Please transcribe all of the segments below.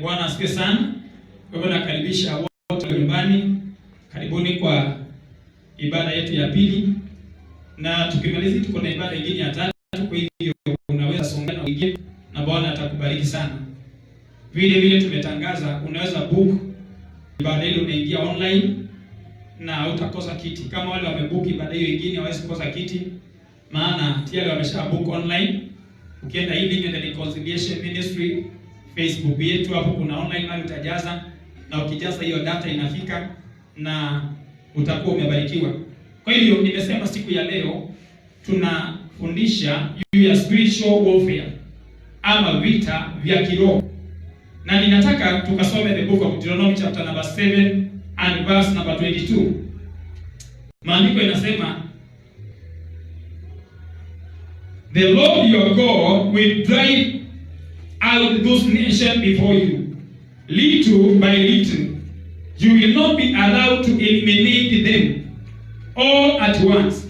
Bwana asifiwe sana. Kwa hivyo nakaribisha wote nyumbani. Karibuni kwa ibada yetu ya pili. Na tukimaliza tuko na ibada nyingine ya tatu, kwa hivyo unaweza songana na wengine na Bwana atakubariki sana. Vile vile tumetangaza unaweza book ibada ile, unaingia online na utakosa kiti. Kama wale wamebook ibada hiyo nyingine hawezi kukosa kiti, maana tayari wamesha book online. Ukienda Healing and Reconciliation Ministry Facebook yetu, hapo kuna online mali utajaza, na ukijaza hiyo data inafika na utakuwa umebarikiwa. Kwa hiyo nimesema siku ya leo tunafundisha juu ya spiritual warfare ama vita vya kiroho. Na ninataka tukasome the book of Deuteronomy chapter number 7 and verse number 22. Maandiko inasema, the Lord your God will drive out those nations before you, little by little. You will not be allowed to eliminate them all at once.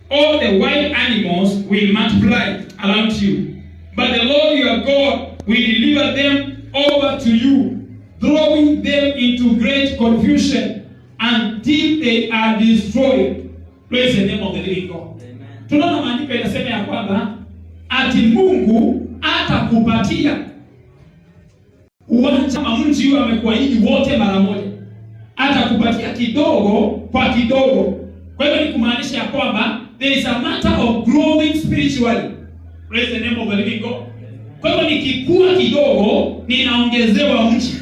All the wild animals will multiply around you, but the Lord your God will deliver them over to you, throwing them into great confusion until they are destroyed. Praise the name of the living God. Tunaona maandiko yanasema ya kwamba ati Mungu atakupatia uwanja kama mji huo amekuahidi wote mara moja. Atakupatia kidogo kwa kidogo. Kwa hivyo ni kumaanisha ya kwamba there is a matter of growing spiritually. Praise the name of the living God. Kwa hivyo nikikua kidogo ninaongezewa mji.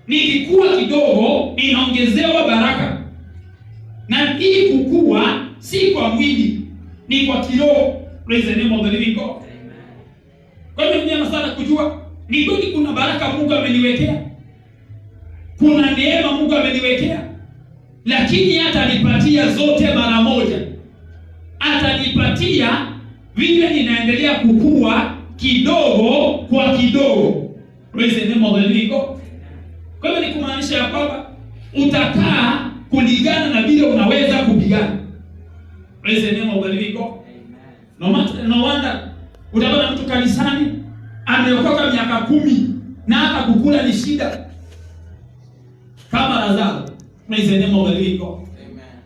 Nikikua kidogo ninaongezewa baraka. Na hii kukua si kwa mwili, ni kwa kiroho. Praise the name of the living God. Kwa hivyo ni vyema sana kujua ni kweli kuna baraka Mungu ameniwekea. Kuna neema Mungu ameniwekea. Lakini atanipatia zote mara moja. Atanipatia vile ninaendelea kukua kidogo kwa kidogo. Praise the name of the living God. Kwa hivyo ni kumaanisha ya kwamba utakaa kulingana na vile unaweza kupigana. Praise the name of the living God. No wonder utaona mtu kanisani ameokoka miaka 10 na hata kukula ni shida kama Lazaro. Praise the name of the living God.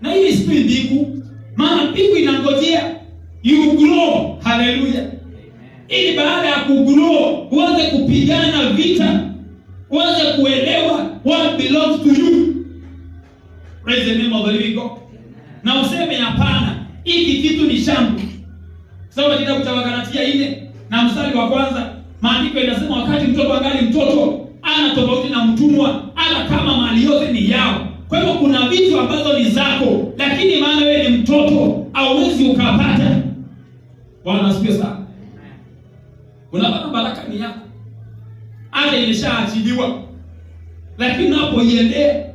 Na hii si mbingu, maana mbingu inangojea you grow. Hallelujah. Ili baada ya kugrow uanze kupigana vita, uanze kuelewa what belongs to you. Praise the name of the living God. Na useme hapana, hiki kitu ni changu. Sawa, kitabu cha Wagalatia 4 na mstari wa kwanza, maandiko yanasema wakati mtoto angali mtoto, ana tofauti na mtumwa, hata kama mali yote ni yao. Kwa hivyo kuna vitu ambazo ni zako, lakini maana wewe ni mtoto, hauwezi ukapata. Bwana asifiwe sana. Unapata baraka ni yako, hata imeshaachiliwa, lakini unapoiendea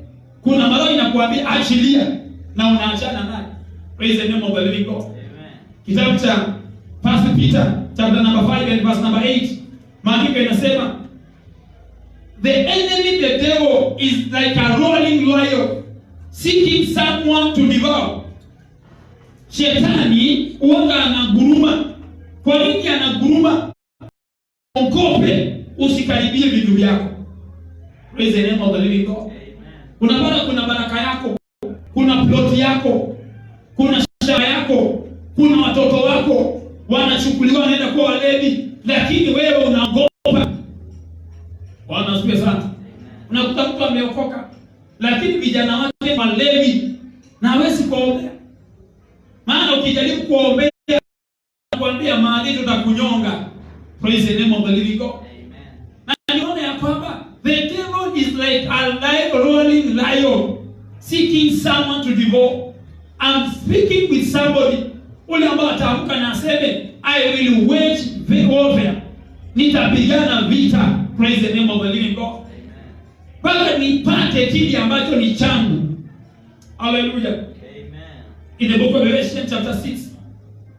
kuna mara inakuambia achilia na unaachana naye. Praise the name of the living God. Amen. Kitabu cha First Peter chapter number 5 and verse number 8, maandiko inasema, the enemy, the devil, is like a roaring lion seeking someone to devour. Shetani huanga anaguruma. Kwa nini anaguruma? Ogope usikaribie vitu vyako. Praise the name of the living God. Amen. Unapata kuna baraka yako, kuna plot yako, kuna shamba yako, kuna watoto wako wanachukuliwa wanaenda kwa walevi, lakini wewe unaogopa. Bwana asifiwe sana. Unakuta mtu ameokoka, lakini vijana wake walevi na hawezi kuombea. Maana ukijaribu kuombea nakwambia mahali tutakunyonga. Praise the name of the living God. Amen. Na nione ya kwamba the devil is like a roaring lion seeking someone to devour. I'm speaking with somebody ule ambao ataamka na aseme I will wage warfare. Nitapigana vita. Praise the name of the living God. Baba nipate kile ambacho ni changu. Hallelujah. Amen. In the book of Revelation chapter 6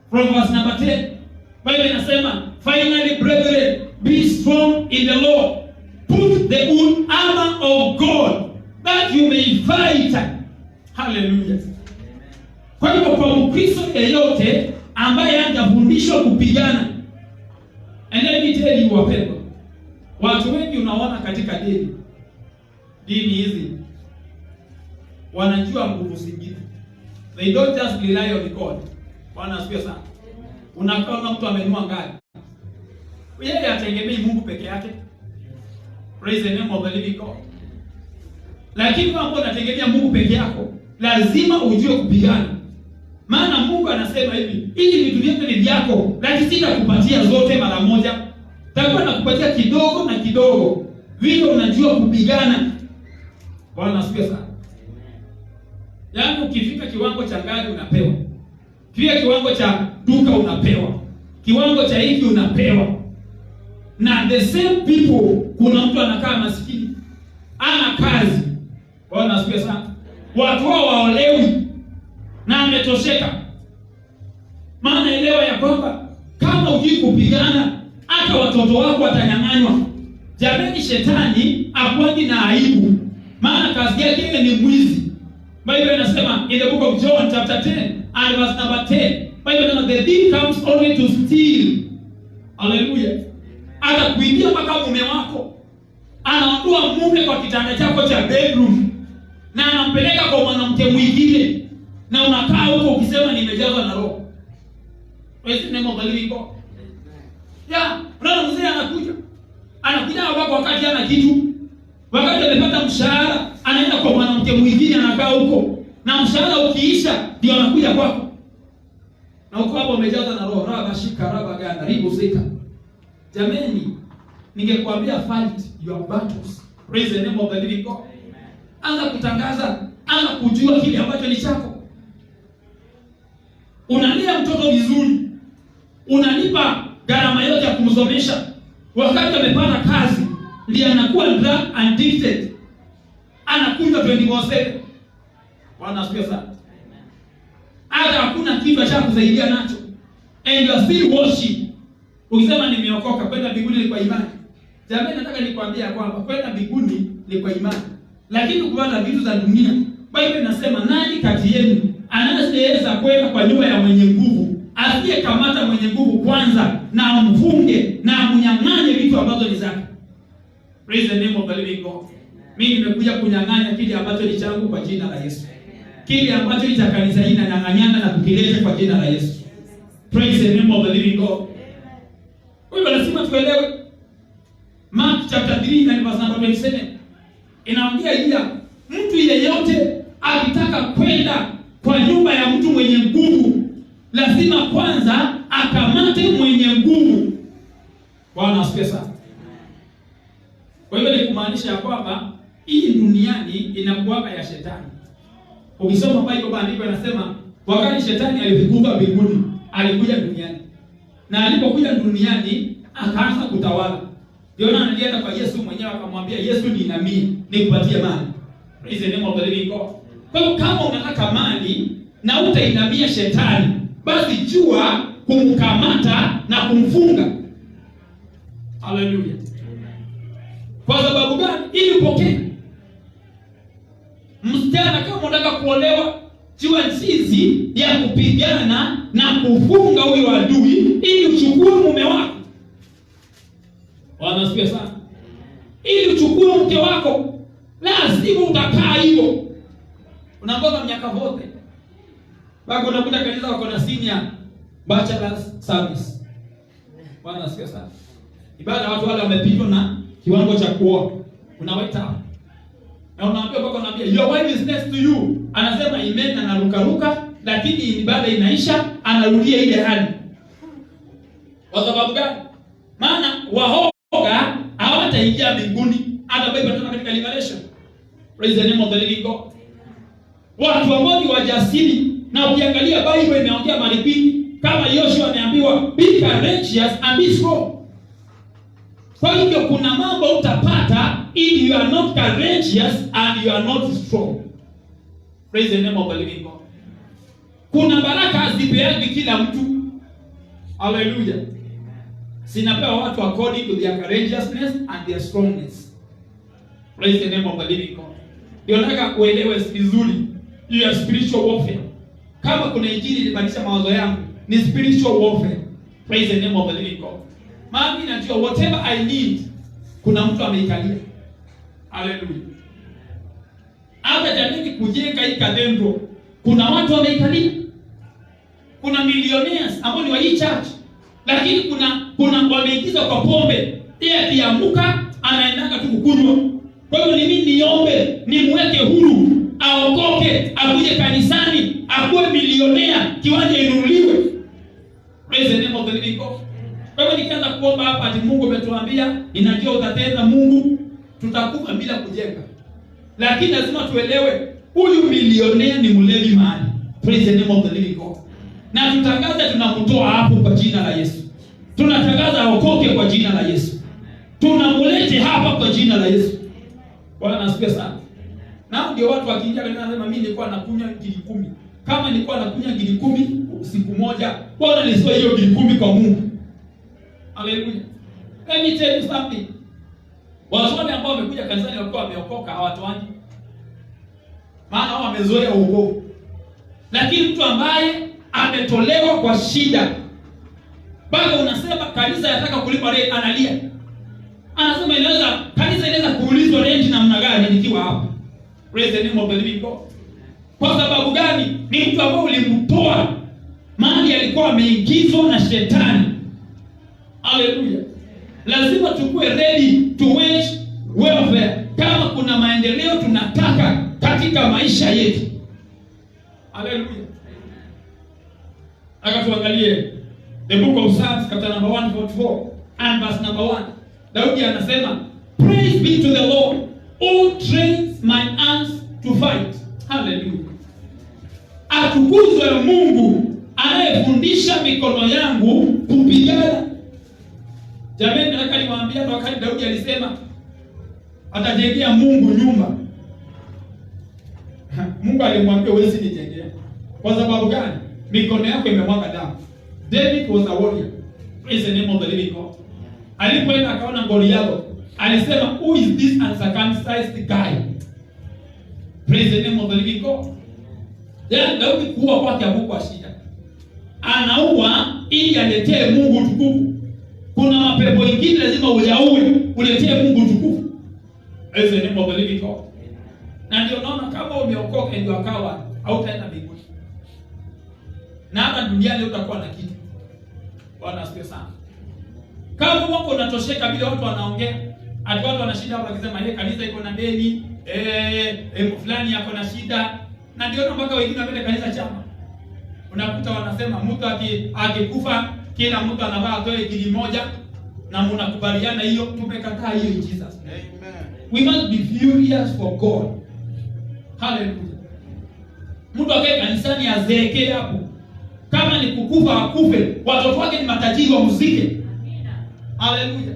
from verse number 10, Bible inasema, finally brethren, be strong in the Lord. Put the whole armor of God that you may fight. Hallelujah. Kwa hivyo kwa Mkristo yeyote ambaye hajafundishwa kupigana, and let me tell you wapendwa, Watu wengi unaona katika dini hizi wanajua nguvu zingine. They don't just rely on God. Bwana asifiwe sana. Unaona mtu amenua ngari, yeye ategemei Mungu peke yake. Praise the name of the living God. Lakini kama unategemea Mungu peke yako, lazima ujue kupigana. Maana Mungu anasema hivi, ili vitu vyote ni vyako, lakini sitakupatia zote mara moja. Takuwa nakupatia kidogo na kidogo. Vile unajua kupigana. Bwana asifiwe sana. Yaani ukifika kiwango cha gari unapewa. Kile kiwango cha duka unapewa. Kiwango cha hiki unapewa. Na the same people, kuna mtu anakaa maskini, ana kazi. Bwana asifiwe sana. Watu wao waolewi na ametosheka. Maana elewa ya kwamba kama hujui kupigana, hata watoto wako watanyang'anywa. Jamani, shetani akwangi na aibu. Maana kazi yake ni mwizi. Bible inasema in the book of John chapter 10 and verse number 10. Bible inasema the thief comes only to steal. Hallelujah. Atakuibia mpaka mume wako. Anaondoa mume kwa kitanda chako cha bedroom na anampeleka kwa mwanamke mwingine. Na unakaa huko ukisema nimejazwa na roho. Praise the name of the living God. Unaona mzee anakuja hapa wakati hana kitu. Wakati amepata mshahara, anaenda kwa mwanamke mwingine anakaa huko. Na mshahara ukiisha, ndio anakuja kwako. Na uko hapo umejazwa na roho, raba shika, raba ganda, ribu zika. Jameni, ningekuambia fight your battles. Praise the name of the living God. Anza kutangaza, anza kujua kile ambacho ni chako. Unalea mtoto vizuri. Unalipa gharama yote ya kumsomesha. Wakati amepata kazi, ndiye anakuwa drug addicted. Anakunywa 24/7. Bwana asifiwe sana. Hata hakuna kitu cha kusaidia nacho. And you are still worship. Ukisema nimeokoka, kwenda mbinguni ni kwa imani. Jamani, nataka nikwambie kwamba kwenda mbinguni ni kwa imani. Lakini kupata vitu za dunia, Biblia inasema nani kati yenu anayeweza kwenda kwa nyumba ya mwenye nguvu, asiyekamata mwenye nguvu kwanza na amfunge na amnyang'anye vitu ambazo ni zake. Praise the name of the living God. Mimi nimekuja kunyang'anya kile ambacho ni changu kwa jina la Yesu. Kile ambacho ni cha kanisa hili na nyang'anyana na kukileta kwa jina la Yesu. Praise the name of the living God. Kwa hivyo lazima tuelewe Mark chapter 3 and verse number 27. Inaongea hivi, mtu yeyote akitaka kwenda kwa nyumba ya mtu mwenye nguvu, lazima kwanza akamate mwenye nguvu. Bwana asifiwe sana. Kwa hivyo ni kumaanisha ya kwamba hii duniani inakuwa ya shetani. Ukisoma Bible maandiko yanasema wakati shetani alifukuzwa mbinguni, alikuja duniani. Na alipokuja duniani akaanza kutawala. Ndio anaenda kwa Yesu mwenyewe akamwambia Yesu, niinamie nikupatie mali. Praise the name of the living God. Kwa hiyo kama unataka mali na utainamia shetani, basi jua kumkamata na kumfunga. Hallelujah. Kwa sababu gani? Ili upokee. Msichana kama unataka kuolewa, jua jinsi ya kupigana na kufunga huyo adui ili uchukue mume wako. Wanasikia sana. Ili uchukue mke wako, lazima utakaa hivyo. Unangoja miaka yote. Bado unakuta kanisa wako na senior bachelor's service. Wanasikia sana. Ibada watu wale wamepitwa na kiwango cha kuoa. Unawaita. Na unaambia baba, unaambia your wife is next to you. Anasema amen na anaruka, lakini ibada inaisha, anarudia ile hali. Kwa sababu gani? Maana wahoga hawataingia mbinguni. Hata Biblia inasema katika Revelation. Praise the name of the living God. Watu ambao ni wajasiri, na ukiangalia Biblia imeongea mara nyingi kama Yoshua ameambiwa be courageous and be strong. Kwa hiyo kuna mambo utapata if you are not courageous and you are not strong. Praise the name of the living God. Kuna baraka zipeani kila mtu. Hallelujah. Sinapewa watu according to their courageousness and their strongness. Praise the name of the living God. Ndio nataka kuelewa vizuri hiyo spiritual warfare. Kama kuna injili ilibadilisha mawazo yangu, ni spiritual warfare. Praise the name of the living God. Maana ninajua whatever I need kuna mtu ameikalia. Haleluya. Hata jamii kujenga hii Cathedral, kuna watu wameikalia. Kuna millionaires ambao ni wa hii church, lakini kuna wameingiza kwa pombe. Yeye akiamuka anaendanga tu kukunywa. Kwa hiyo ni mimi niombe, nimweke huru, aokoke, akuje kanisani, akuwe milionea, kiwanja inunuliwe. Praise the name of the living God. Kwa hiyo nikianza kuomba hapa ati Mungu ametuambia, ninajua utatenda Mungu, tutakufa bila kujenga. Lakini lazima tuelewe, huyu milionea ni mlevi mahali. Praise the name of the living God. Na tutangaza tunamtoa hapo kwa jina la Yesu. Tunatangaza aokoke kwa jina la Yesu. Tunamlete hapa kwa jina la Yesu. Bwana asifiwe sana. Na ndio watu wakiingia wanasema mimi nilikuwa nakunywa gili 10. Kama nilikuwa nakunywa gili 10 siku moja, Bwana nisoe hiyo gili 10 kwa Mungu. Haleluya. Let me tell you something. Watu wale ambao wamekuja kanisani walikuwa wameokoka hawatoani. Maana wao wamezoea wokovu. Lakini mtu ambaye ametolewa kwa shida, bado unasema kanisa yataka kulipa rent, analia. Anasema kanisa inaweza kuulizwa rent namna gani nikiwa hapa. Praise the name of the living God. Kwa sababu gani? Ni mtu ambaye ulimtoa mahali alikuwa ameingizwa na shetani. Haleluya. Lazima tukue ready to wage welfare. Kama kuna maendeleo tunataka katika maisha yetu. Haleluya. Akatuangalie the book of Psalms chapter number 144 and verse number 1. Daudi anasema, praise be to the Lord who trains my hands to fight. Hallelujah. Atukuzwe Mungu anayefundisha mikono yangu kupigana. Jamani, nataka niwaambie wakati Daudi alisema atajengea Mungu nyumba. Mungu alimwambia wewe usinijengee. Kwa sababu gani? Mikono yako imemwaga damu. David was a warrior. Praise the name of the living God. Alipoenda akaona Goliath, alisema, who is this uncircumcised guy? Praise the name of the living God. Daudi kuua kwake hakuwa shida. Anaua ili aletee Mungu utukufu. Kuna mapepo mengine lazima uyaue, uletee Mungu utukufu. Praise the name of the living God. Na ndio naona kama umeokoka ndio akawa hautaenda mbinguni. Na hata duniani utakuwa na kitu. Bwana asifiwe sana. Kama wako unatosheka bila watu wanaongea, ati watu wanashinda hapo wakisema yeye kanisa iko na deni, fulani yako na shida. Na ndio mpaka wengine wapende kanisa chama. Unakuta wanasema mtu akikufa kila mtu anavaa atoe gili moja na mnakubaliana hiyo. Tumekataa hiyo in Jesus. Amen. We must be furious for God. Hallelujah. Mtu akae kanisani azeeke hapo. Kama ni kukufa akufe, watoto wake ni matajiri wa muziki. Amina. Hallelujah.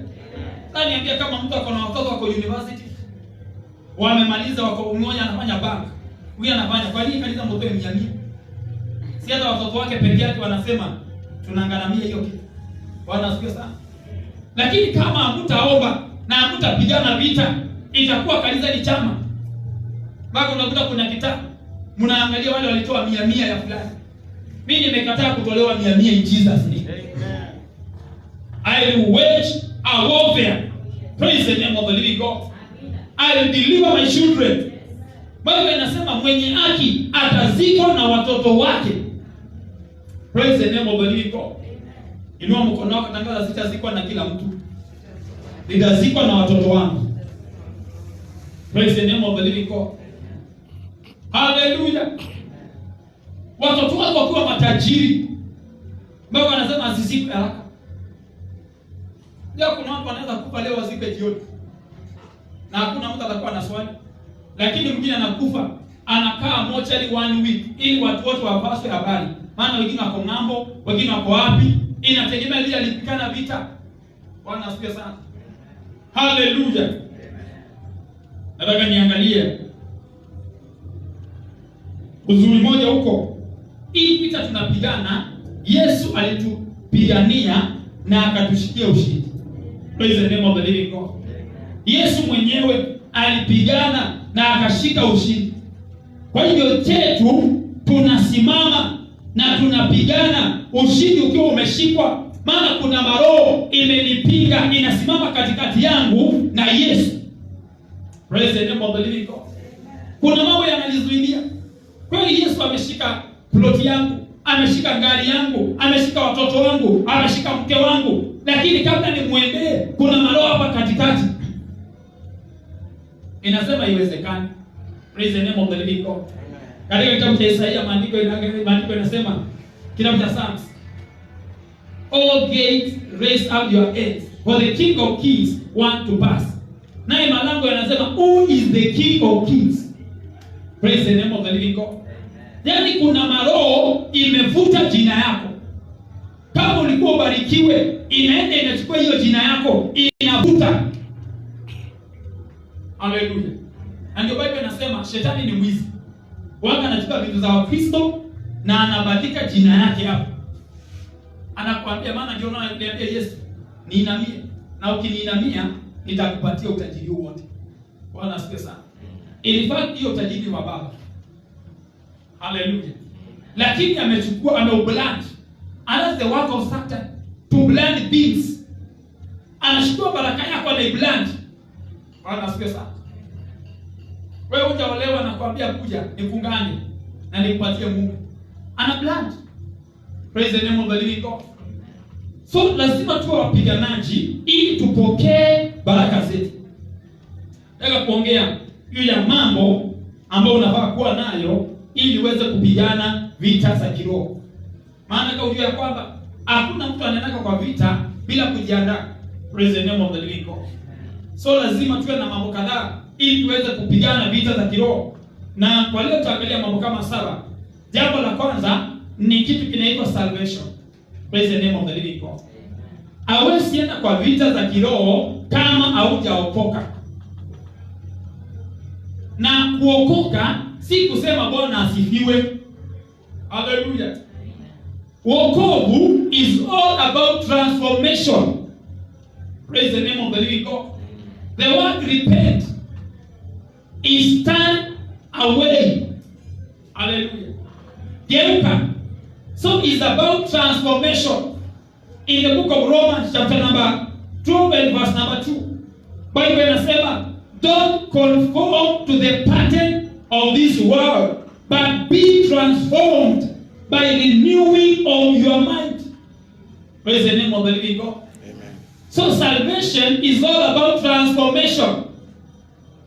Sasa niambia kama mtu akona watoto wako university, wamemaliza wako mmoja anafanya bank, huyu anafanya, kwa nini kanisa mtoe 100? Si hata watoto wake peke yake wanasema tunangaramia hiyo kitu. Bwana asifiwe sana. Lakini kama hamtaomba na hamtapigana vita, itakuwa kanisa ni chama. Bado unakuta kuna kitabu, mnaangalia wale walitoa 100 ya fulani. Mimi nimekataa kutolewa 100 in Jesus name. Amen. I will wage a warfare. Praise the name of the living God. I will deliver my children. Biblia inasema mwenye haki atazikwa na watoto wake. Praise the name of the living God. Inua mkono wako, tangaza sitazikwa na kila mtu. Nitazikwa na watoto wangu. Praise the name of the living God. Hallelujah. Watoto wako wakiwa matajiri, Baba anasema asizikwe haraka. Leo kuna watu wanaweza kufa leo wazikwe jioni. Na hakuna mtu atakuwa na swali. Lakini mwingine anakufa, anakaa mochari 1 week ili watu wote wapaswe habari. Maana wengine wako ng'ambo, wengine wako wapi? Inategemea ile alipikana vita. Bwana asifiwe sana. Hallelujah. Nataka niangalie uzuri moja huko. Hii vita tunapigana, Yesu alitupigania na akatushikia ushindi. Praise the name of the living God. Yesu mwenyewe alipigana na akashika ushindi. Kwa hivyo chetu tunasimama na tunapigana, ushindi ukiwa umeshikwa. Maana kuna maroho imenipinga, inasimama katikati yangu na Yesu. Praise the name of the living God. Kuna mambo yananizuilia. Kweli Yesu ameshika ploti yangu, ameshika gari yangu, ameshika watoto wangu, ameshika mke wangu, lakini kabla nimuendee kuna maroho hapa katikati. Inasema iwezekani. Praise the name of the living God. Katika kitabu cha Isaia maandiko inasema, kitabu cha Psalms, all gates raise up your heads, for the King of Kings want to pass. Naye malango yanasema, who is the King of Kings? Praise the name of the living God. Yaani kuna maroho imevuta jina yako. Kama ulikuwa ubarikiwe, inaenda inachukua hiyo jina yako, inavuta. Hallelujah. Na ndio Biblia inasema shetani ni mwizi. Wanga anachukua vitu za Wakristo na anabadilika jina yake hapo. Anakuambia, maana ndio ananiambia Yesu, niinamie. Na ukiniinamia nitakupatia utajiri wote. Bwana asifiwe sana. In fact hiyo utajiri wa baba. Hallelujah. Lakini amechukua, ameubland. And that's the work of Satan, to blend things. Anachukua baraka yako na ibland. Bwana asifiwe sana. Wewe hujaolewa na kuambia kuja nikungane na nikupatie Mungu. Ana blend. Praise the name of the living God. So lazima tuwe wapiganaji ili tupokee baraka zetu. Nataka kuongea juu ya mambo ambayo unafaa kuwa nayo ili uweze kupigana vita za kiroho. Maana kama unajua kwamba hakuna mtu anaenda kwa vita bila kujiandaa. Praise the name of the living God. So lazima tuwe na mambo kadhaa ili tuweze kupigana vita za kiroho. Na kwa leo tutaangalia mambo kama 7. Jambo la kwanza ni kitu kinaitwa salvation. Praise the name of the living God. Hauwezi enda kwa vita za kiroho kama haujaokoka. Na kuokoka si kusema Bwana asifiwe. Hallelujah. Wokovu is all about transformation. Praise the name of the living God. The word repent is turn away. Hallelujah. Geuka. So it's about transformation. In the book of Romans chapter number 12 and verse number 2, Bible inasema, don't conform to the pattern of this world, but be transformed by renewing of your mind. Praise the name of the living God. Amen. So salvation is all about transformation.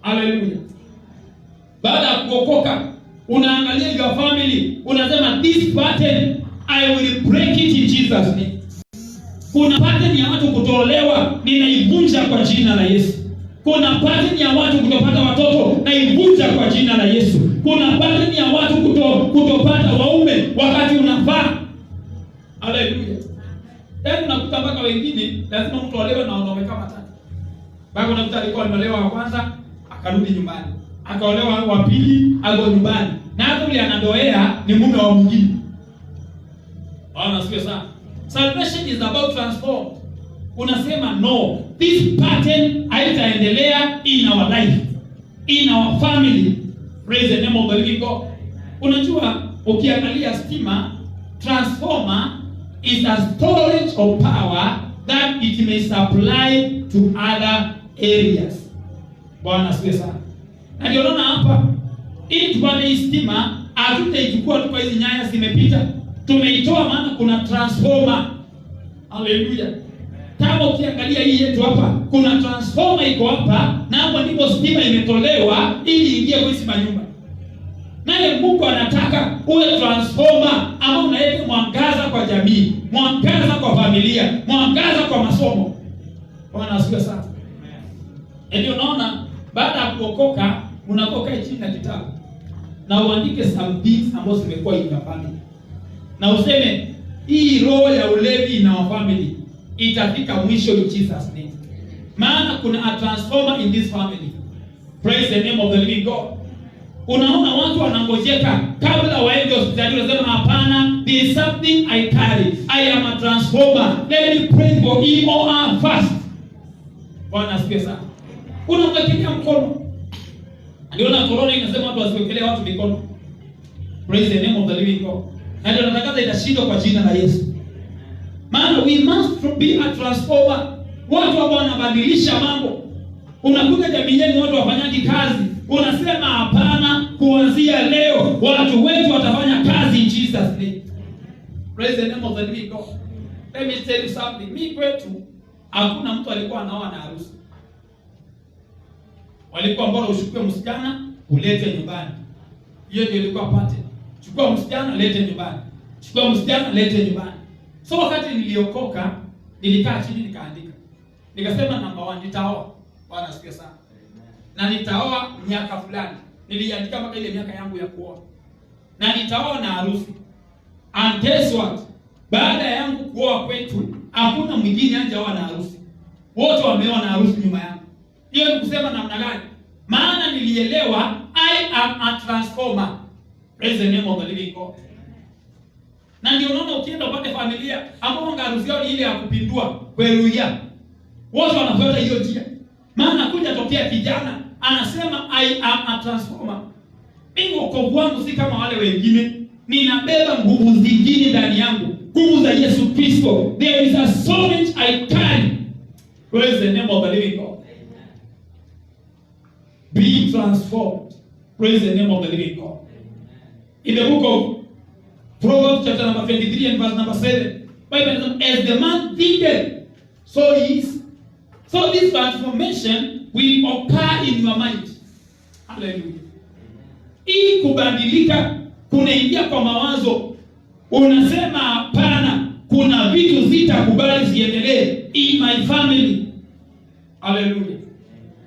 Hallelujah. Baada ya kuokoka, unaangalia your family, unasema this pattern I will break it in Jesus name. Kuna pattern ya watu kutolewa, ninaivunja kwa jina la Yesu. Kuna pattern ya watu kutopata watoto, naivunja kwa jina la Yesu. Kuna pattern ya watu kutopata waume wakati unafaa. Hallelujah. Yaani unakuta mpaka wengine lazima mtu olewe na wanaume kama 3. Bado unakuta alikuwa anaolewa wa kwanza akarudi nyumbani. Akaolewa wa pili ako nyumbani. Na hata yule anadoea ni mume wa mwingine. Asifiwe sana. Salvation is about transform. Unasema no, this pattern haitaendelea in our life, in our family. Praise the name of the living God. Unajua ukiangalia stima, transformer is a storage of power that it may supply to other areas. Bwana asifiwe sana. Na ndio unaona hapa ili tupate hii stima, hatutaichukua tu kwa hizi nyaya zimepita. Tumeitoa maana kuna transformer. Hallelujah. Kama ukiangalia hii yetu hapa, kuna transformer iko hapa na hapo ndipo stima imetolewa ili ingie kwa hizi manyumba. Naye Mungu anataka uwe transformer ambao unaleta mwangaza kwa jamii, mwangaza kwa familia, mwangaza kwa masomo. Bwana asifiwe sana. Ndio unaona baada ya kuokoka unakoka chini na kitabu na uandike some things ambazo zimekuwa in your family. Na useme hii roho ya ulevi in our family itafika mwisho in Jesus name. Maana kuna a transformer in this family. Praise the name of the living God. Unaona watu wanangojeka kabla waende hospitali, wanasema hapana, there is something I carry. I am a transformer. Let me pray for him or her first. Bwana asifiwe sana. Unamwekelea mkono. Ndio na corona inasema watu wasiwekelee watu mikono. Praise the name of the living God. Na ndio nataka itashindwa kwa jina la Yesu. Maana we must be a transformer. Watu ambao wanabadilisha mambo. Unakuta jamii yenu watu wafanyaji kazi. Unasema hapana, kuanzia leo watu wetu watafanya kazi in Jesus name. Praise the name of the living God. Let me tell you something. Mimi kwetu hakuna mtu alikuwa anaoa na harusi. Walikuwa bora ushukue msichana ulete nyumbani. Hiyo ndio ilikuwa pattern. Chukua msichana lete nyumbani. Chukua msichana lete nyumbani. So wakati niliokoka, nilikaa chini nikaandika. Nikasema number 1 nitaoa. Bwana asifiwe sana. Na nitaoa miaka fulani. Niliandika mpaka ile miaka yangu ya kuoa. Na nitaoa na harusi. And guess what? Baada yangu kuoa kwetu, hakuna mwingine hajaoa na harusi. Wote wameoa na harusi nyuma yangu. Hiyo ni kusema namna gani? Maana nilielewa I am a transformer. Praise the name of the living God. Na ndio unaona ukienda upate familia ambao harusi yao ni ile ya kupindua kweruia. Wote wanafuata hiyo njia. Maana kuja tokea kijana anasema I am a transformer. Mimi wokovu wangu si kama wale wengine. Ninabeba nguvu zingine ndani yangu. Nguvu za Yesu Kristo. There is a soul I carry. Praise the name of the living God. Be transformed. Praise the name of the living God. In the book of Proverbs chapter number 23 and verse number 7, Bible says, as the man thinketh, so he is. So this transformation will occur in your mind. Hallelujah. Hii kubadilika kunaingia kwa mawazo. Unasema hapana, kuna vitu sitakubali ziendelee in my family. Hallelujah.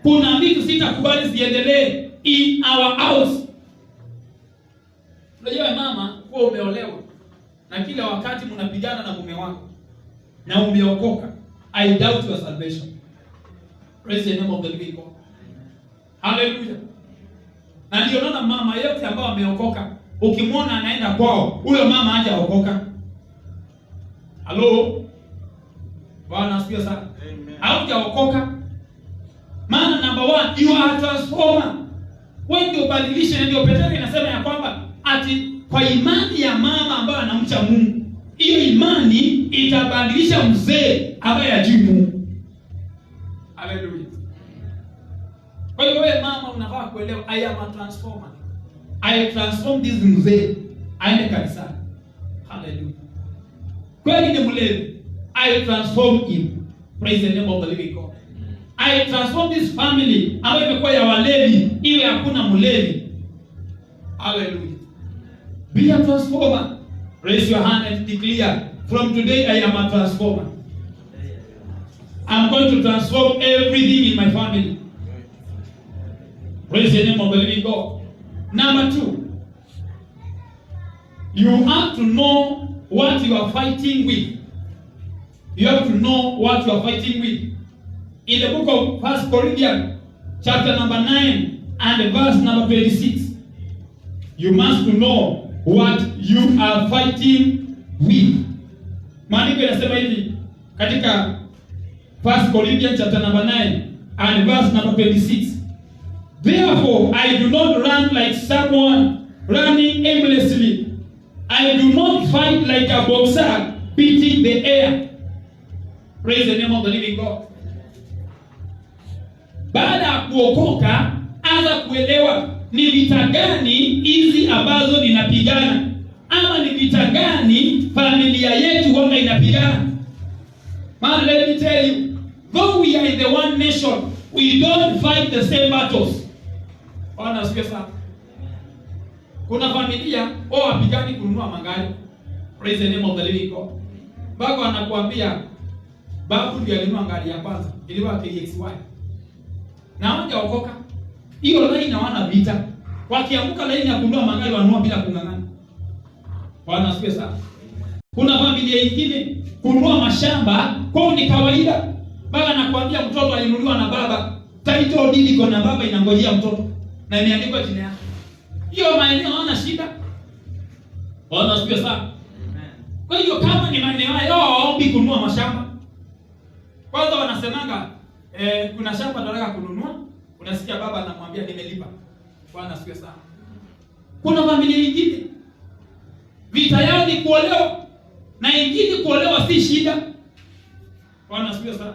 Kuna vitu sitakubali ziendelee in our house. Unajua mama, kwa umeolewa na kila wakati mnapigana na mume wako na umeokoka, I doubt your salvation. Praise the name of the living God. Hallelujah. Na ndio naona mama yote ambao ameokoka, ukimwona anaenda kwao, huyo mama hajaokoka. Hello? Bwana asifiwe sana. Amen. Haujaokoka. Maana number 1, you are a transformer. Wewe ndio badilisha, ndio Petro inasema ya kwamba ati kwa imani ya mama ambaye anamcha Mungu, hiyo imani itabadilisha mzee ambaye hajui Mungu. Hallelujah. Kwa hiyo wewe mama unafaa kuelewa I am a transformer. I transform this mzee aende kanisani. Hallelujah. Kweli ni mlevi, I transform him. Praise the name of the living God. I transform this family ambayo imekuwa ya walevi iwe hakuna mlevi. Hallelujah. Be a transformer. Raise your hand and declare, from today I am a transformer. I'm going to transform everything in my family. Praise the name of the living God. Number 2, you have to know what you are fighting with. You have to know what you are fighting with. In the book of 1 Corinthians, chapter number 9 and verse number 26, you must know what you are fighting with. Maandiko yanasema hivi katika 1 Corinthians chapter number 9 and verse number 26. Therefore, I do not run like someone running aimlessly. I do not fight like a boxer beating the air. Praise the name of the living God. Baada ya kuokoka, anza kuelewa ni vita gani hizi ambazo ninapigana, ama ni vita gani familia yetu wanga inapigana. Man, let me tell you, though we are in the one nation, we don't fight the same battles. Bwana asifiwe sana. Kuna familia wao wapigani kununua magari. Praise the name of the living God. Baba anakuambia babu ndiye alinunua gari ya kwanza, ilikuwa KXY. Na hawajaokoka. Hiyo line hawana vita. Wakiamka line ya kununua magari wanunua bila kung'ang'ana. Bwana asifiwe sana. Kuna familia nyingine kununua mashamba kwao ni kawaida. Baba anakuambia mtoto alinunuliwa na baba. Title deed iko na baba inangojea mtoto. Na imeandikwa jina yake. Hiyo maeneo hawana shida. Bwana asifiwe sana. Kwa hiyo kama ni maeneo hayo haombi kununua mashamba. Kwanza wanasemanga kuna shamba tunataka kununua, unasikia baba anamwambia nimelipa. Bwana asifiwe sana. Kuna familia nyingine vita yao ni kuolewa Na ingine kuolewa si shida. Bwana asifiwe sana.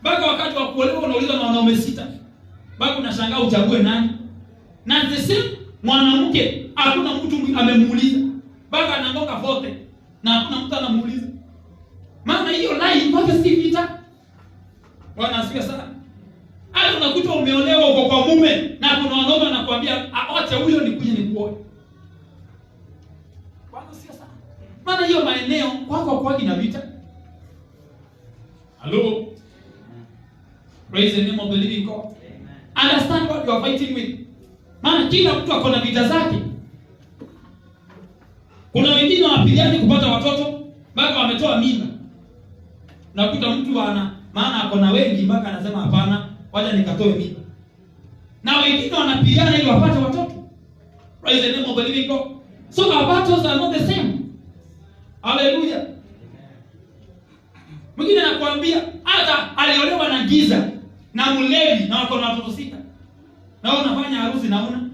Baka wakati wa kuolewa unaulizwa na wanaume 6. Baka unashangaa uchague nani? Na the same mwanamke hakuna mtu amemuuliza. Baka anangoka vote na hakuna mtu anamuuliza. Maana hiyo lie kwake si vita. Bwana asifiwe sana. Hata unakuta umeolewa uko kwa mume na kuna wanaume anakuambia acha huyo nikuje nikuoe. Bwana asifiwe sana. Maana hiyo maeneo kwako ina vita. Hello. Praise the name of the living God. Understand what you are fighting with. Maana kila mtu ako na vita zake. Kuna wengine wanapigana kupata watoto mpaka wametoa mimba. Nakuta mtu maana ako na wengi mpaka anasema hapana, wacha nikatoe mimba. Na wengine wanapigana ili wapate watoto. Praise the name of the living God. So our battles are not the same. Hallelujah. Mwingine anakuambia hata aliolewa na giza na mlevi na wako na watoto 6. Na wewe unafanya harusi na una.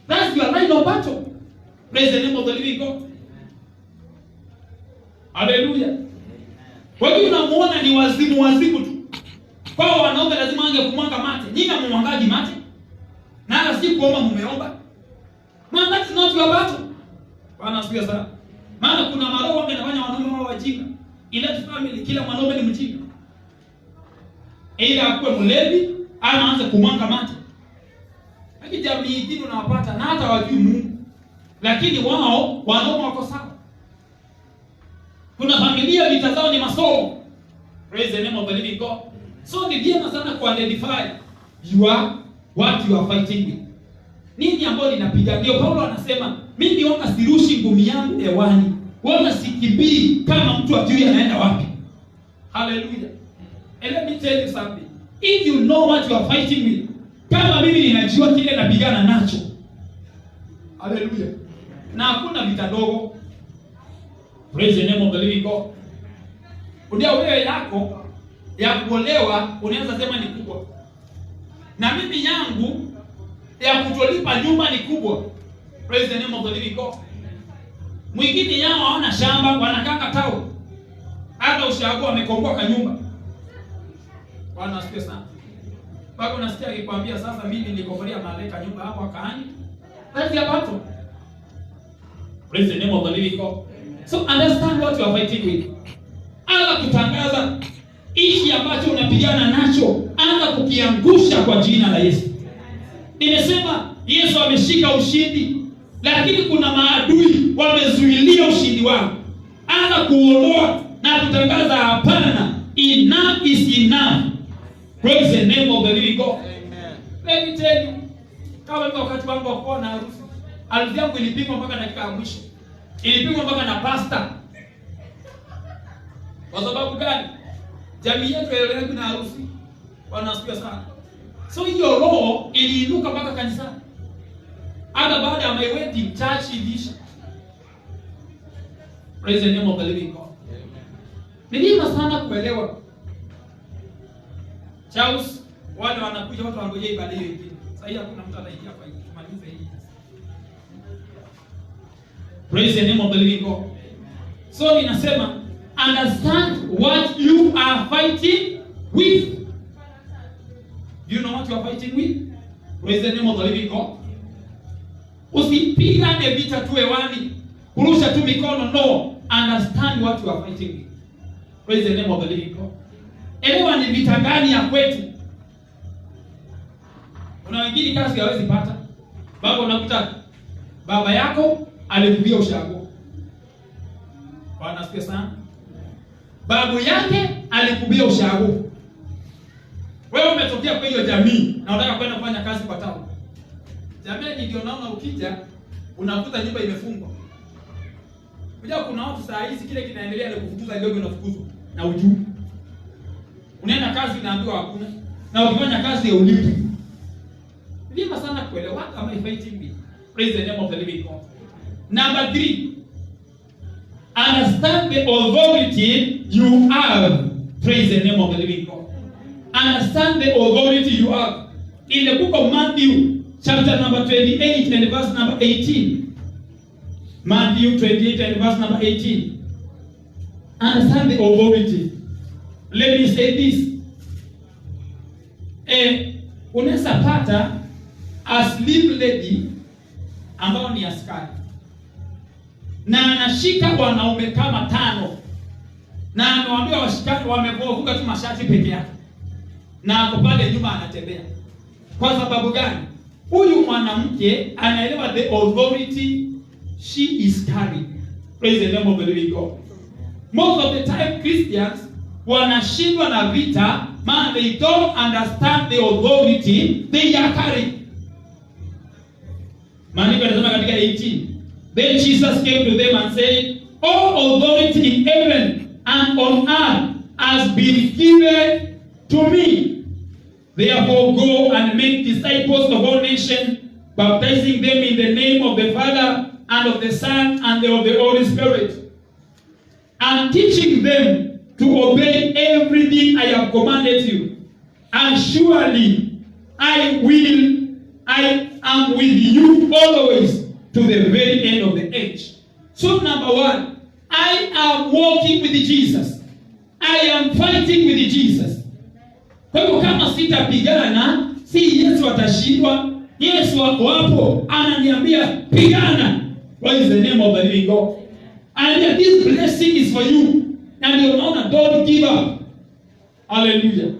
That's your line of battle. Praise the name of the living God. Hallelujah. Wewe unamuona ni wazimu tu. Kwa wanaume lazima ange kumwanga mate. Nyinyi mumwangaji mate. Na hata si kuomba mumeomba. Man, that's not your battle. Bwana asifiwe sana. Maana kuna maroho wanafanya wanaume wao wajinga. Ile family kila mwanaume ni mjinga. Aidha akue mlevi ama aanze kumwanga mate. Lakini jamii nyingine unawapata na hata wajui Mungu. Lakini wao wanaume wako sawa. Kuna familia vita zao ni masomo. Praise the name of the living God. So ni vyema sana ku-identify what you are fighting with. Nini ambayo ninapiga? Ndio Paulo anasema, mimi wanga sirushi ngumi yangu hewani. Wanga sikimbii kama mtu ajui anaenda wapi. Hallelujah. And let me tell you something. If you know what you are fighting with, kama mimi ninajua kile napigana nacho. Hallelujah. Na hakuna vita dogo. Praise the name of the living God. Ndio wewe yako ya kuolewa unaweza sema ni kubwa. Na mimi yangu ya kutolipa nyumba ni kubwa. Praise the name of the living God. Mwingine yao hawana shamba, wanakanga tao. Hata ushago amekomboa nyumba. Bwana asifiwe sana. Bado nasikia akikwambia sasa mimi nilikombolea malaika nyumba hapo akaani. That's your battle. Praise the name of the living God. So understand what you are fighting with. Anza kutangaza ishi ambacho unapigana nacho, anza kukiangusha kwa jina la Yesu. Nimesema Yesu ameshika ushindi, lakini kuna maadui wamezuilia ushindi wako. Anza kuondoa na kutangaza hapana, enough is enough. Praise the name of the living God. Amen. Let me tell you, kama wakati wangu wa kuona harusi yangu ilipigwa mpaka dakika ya mwisho. Ilipigwa mpaka na pastor. Kwa sababu gani? Jamii yetu ile na harusi wanasikia sana. So hiyo roho iliinuka mpaka kanisani. Hata baada ya my wedding church ilisha. Praise the name of the living God. Amen. Ni sana kuelewa. Charles, wale wanakuja watu wangoje ibada hiyo ingine. Sasa hivi hakuna mtu anaingia kwa hii. Tumalize hii. Praise the name of the living God. So ninasema understand what you are fighting with. Do you know what you are fighting with? Praise the name of the living God. Usipigane vita tu hewani, kurusha tu mikono, no. Understand what you are fighting with. Praise the name of the living God. Elewa ni vita gani ya kwetu. Kuna wengine kazi hawezi pata. Baba unakuta baba yako alikubia ushago. Bwana asifiwe sana. Babu yake alikubia ushago. Wewe umetokea kwa hiyo jamii na unataka kwenda kufanya kazi kwa town. Jamii ndio naona ukija unakuta nyumba imefungwa. Unajua kuna watu saa hizi kile kinaendelea ni kufukuza ndio unafukuzwa na ujumbe. Unaenda kazi unaambiwa hakuna. Na ukifanya kazi ya ulipi. Ndio sana kuelewa kama fighting with. Praise the name of the living God. Number 3. Understand the authority you have. Praise the name of the living God. Understand the authority you have. In the book of Matthew, chapter number 28 and verse number 18. Matthew 28 and verse number 18. understand the authority. Let me say this. Unaweza pata a slave lady ambao ni askari na anashika wanaume kama 5 na anawaambia washikani wamevuka tu mashati peke yake na ako pale nyuma anatembea. Kwa sababu gani? Huyu mwanamke anaelewa the authority she is carrying. Praise the name of the living God. Most of the time Christians wanashindwa na vita maana they don't understand the authority they are carrying. Maandiko yanasema katika 18, then Jesus came to them and said, all authority in heaven and on earth has been given to me. Therefore go and make disciples of all nations, baptizing them in the name of the Father and of the Son and of the Holy Spirit, and teaching them to obey everything I have commanded you. And surely I am with you always to the very end of the age. So number 1, I am walking with Jesus. I am fighting with Jesus. Kwa hivyo kama sitapigana, si Yesu atashindwa. Yesu wako hapo ananiambia pigana. What is the name of the living God? And this blessing is for you. And you know, don't give up. Hallelujah.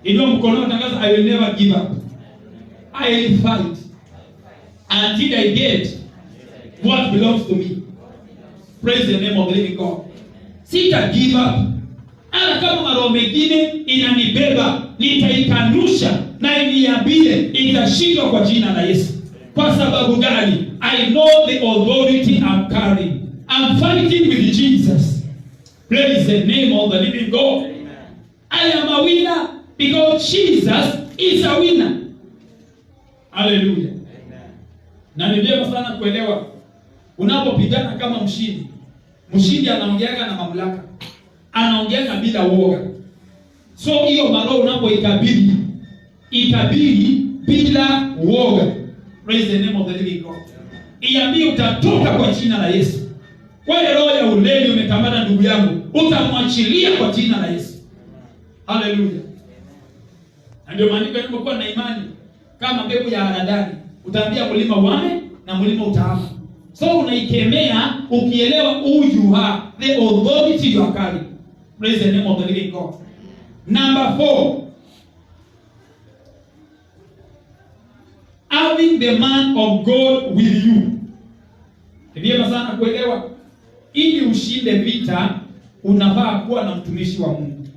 Inua mkono tangaza, I will never give up. I will fight until I get what belongs to me. Praise the name of the living God. Sita give up. Hata kama maroho mengine inanibeba, nitaikanusha na niambie itashindwa kwa jina la Yesu. Kwa sababu gani? I know the authority I'm carrying. I'm fighting with Jesus. Praise the name of the living God. Amen. I am a winner because Jesus is a winner. Hallelujah. Amen. Na ni vyema sana kuelewa unapopigana kama mshindi. Mshindi anaongeaga na mamlaka. Anaongeaga bila woga. So hiyo maroho unapoikabili bila woga. Praise the name of the living God. Iambie utatoka kwa jina la Yesu. Kwa roho ya ulevi umekamata ndugu yangu, utamwachilia kwa jina la Yesu. Hallelujah. Ndio maandiko yanapokuwa na imani kama mbegu ya haradali, utaambia mlima uame na mlima utaama. So unaikemea ukielewa who you are, the authority you are carrying. Praise the name of the living God. Number 4, having the man of God with you. Ndio sana kuelewa ili ushinde vita unafaa kuwa na mtumishi wa Mungu.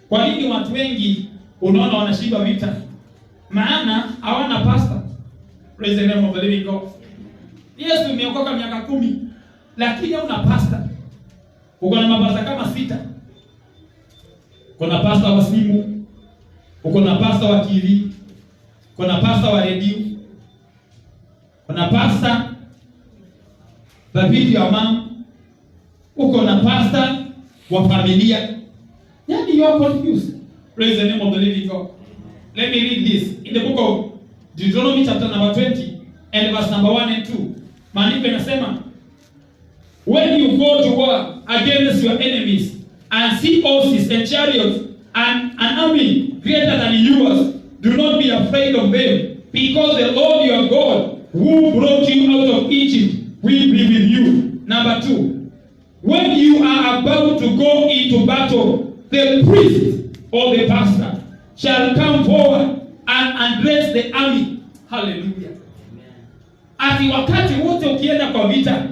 Kwa nini watu wengi unaona wanashinda vita? Maana hawana pastor. Praise the name of the living God. Yesu umeokoka miaka 10 lakini huna pastor. Uko na mapasta kama 6. Uko na pastor wa simu, uko na pastor wa TV, uko na pastor wa radio, uko na pastor the video mom, uko na pastor wa familia. Yani you are confused. Praise the name of the living God. Let me read this in the book of Deuteronomy chapter number 20 and verse number 1 and 2. Maandiko yanasema, when you go to war against your enemies and see horses and chariots and an army greater than yours, do not be afraid of them, because the Lord your God who brought you out of Egypt will be with you. Number 2, when you are about to go into battle, the priest or the pastor shall come forward and address the army. Hallelujah. Ati wakati wote ukienda kwa vita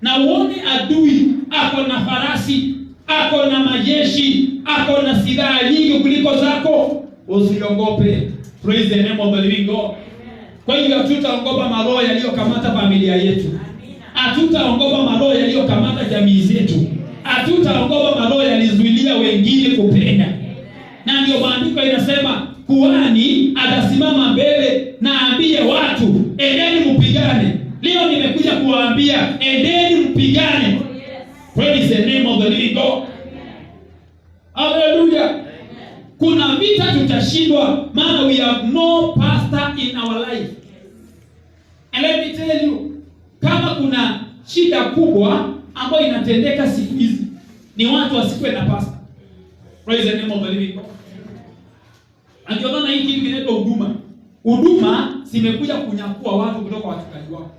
na uone adui ako na farasi, ako na majeshi, ako na silaha nyingi kuliko zako, usiogope. Praise the name of the living God. Kwa hiyo hatutaogopa maroho yaliyokamata familia yetu. Hatutaogopa maroho yaliyokamata jamii zetu. Hatutaogopa maroho yalizuilia wengine kupenda. Na ndio maandiko inasema kuhani atasimama mbele na ambie watu, endeni mpigane. Leo nimekuja kuwaambia endeni mpigane. Praise the name of the living God. Hallelujah. Kuna vita tutashindwa maana we have no pastor in our life. And let me tell you, kama kuna shida kubwa ambayo inatendeka siku hizi ni watu wasikuwe na pastor. Praise the name of the living God. Angiona hii kitu kinaitwa huduma. Huduma zimekuja kunyakua watu kutoka wachungaji wao.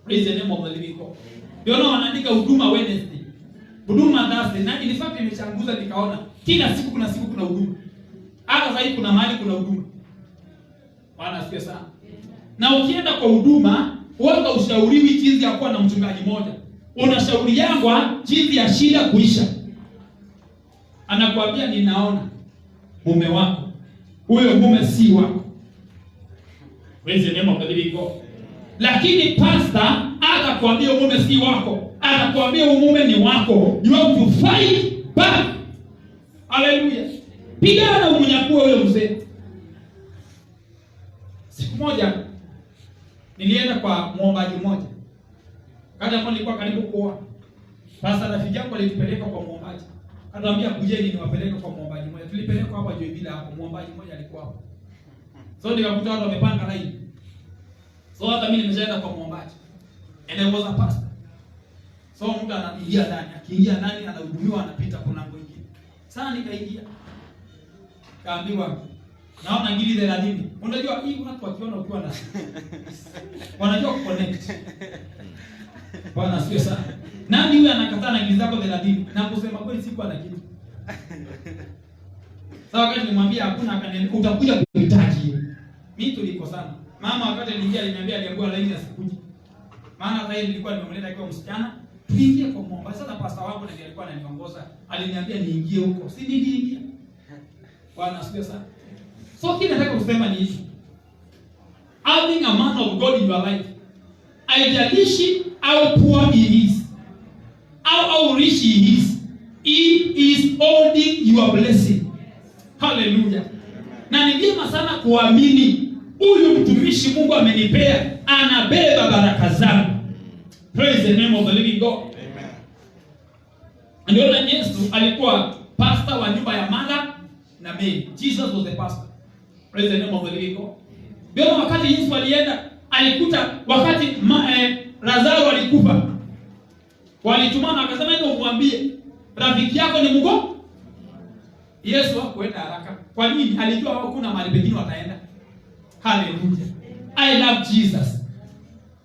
Praise the name of the living God. Ndio wanaandika huduma Wednesday. Huduma Thursday. Na in fact nimechanguza nikaona kila siku kuna huduma. Hata sasa hivi kuna mahali kuna huduma. Bwana asifiwe sana. Na ukienda kwa huduma, wewe ushauriwi jinsi ya kuwa na mchungaji mmoja. Unashauriwa jinsi ya shida kuisha. Anakuambia ninaona mume wako. Huyo mume si wako. Praise the name of the living God. Lakini pastor atakwambia mume si wako. Atakwambia mume ni wako. You have to fight back. Hallelujah. Pigana umunyakue huyo mzee. Siku moja nilienda kwa muombaji mmoja. Kada hapo nilikuwa karibu kuoa. Pastor rafiki yangu alitupeleka kwa muombaji. Ananiambia kujeni niwapeleke kwa muombaji mmoja. Tulipeleka hapa Joy bila hapo, muombaji mmoja alikuwa hapo. So nikakuta watu wamepanga line. So hata mimi nimeshaenda kwa muombaji. And I was a pastor. So mtu anaingia ndani, akiingia ndani anahudumiwa, anapita kuna ngo nyingine. Sasa nikaingia. Kaambiwa naona ngili 30. Unajua hii watu wakiona ukiwa na wanajua kuconnect. Bwana asifiwe sana. Nani huyu anakataa na ngili zako 30? Na kusema kweli siku ana kitu. Sasa wakati nimwambia hakuna, akaniambia utakuja kuhitaji hiyo. Mimi tulikosana. Mama wakati aliingia aliniambia aliambiwa laini asikuje. Maana hata yeye nilikuwa nimemleta kwa msichana, tuingie kwa muombaji. Sasa pastor wangu ndiye alikuwa ananiongoza. Aliniambia niingie huko. Si niliingia. Bwana asifiwe sana. So kile nataka kusema ni hivi. Having a man of God in your life, haijalishi how poor he is, how rich he is holding your blessing. Hallelujah. Na ni vyema sana kuamini huyu mtumishi Mungu amenipea anabeba baraka zangu. Praise the name of the living God. Amen. Ndio Yesu alikuwa pastor wa nyumba ya Martha na Mary. Jesus was the pastor. Praise the name of the living God. Ndio wakati Yesu alienda alikuta wakati Lazaro alikufa. Walitumana akasema ndio umwambie rafiki yako ni mgonjwa. Yesu hakuenda haraka. Kwa nini? Alijua hakuna mahali pengine wataenda. Hallelujah. I love Jesus.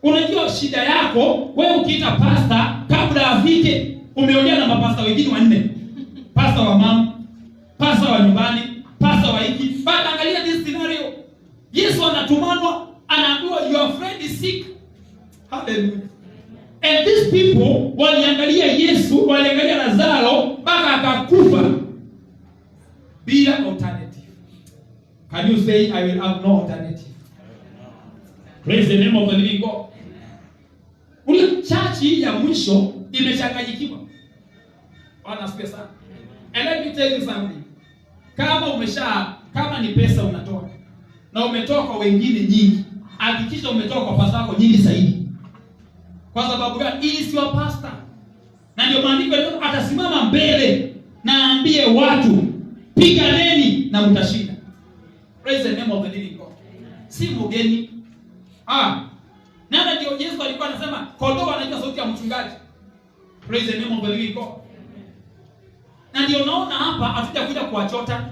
Unajua shida yako wewe ukiita pastor kabla afike umeongea na mapasta wengine wanne. Pastor wa mama, pastor wa nyumbani, pastor wa hiki. But angalia this scenario. Yesu anatumanwa, anaambiwa your friend is sick. Hallelujah. And these people waliangalia Yesu, waliangalia Lazaro mpaka akakufa bila alternative. Can you say I will have no alternative? Praise the name of the living God. Ule church ya mwisho imechanganyikiwa. Bwana asifiwe sana. And let me tell you something. Kama ni pesa unatoa na umetoa kwa wengine nyingi, hakikisha umetoa kwa pasta yako nyingi zaidi. Kwa sababu gani? He is your pastor. Na ndio maandiko atasimama mbele na aambie watu piganeni na mtashinda. Praise the name of the living God. Si mgeni. Nani ndio Yesu alikuwa anasema kondoo anajua sauti ya mchungaji. Praise the name of the living God. Na ndio unaona hapa hatujakuja kuwachota.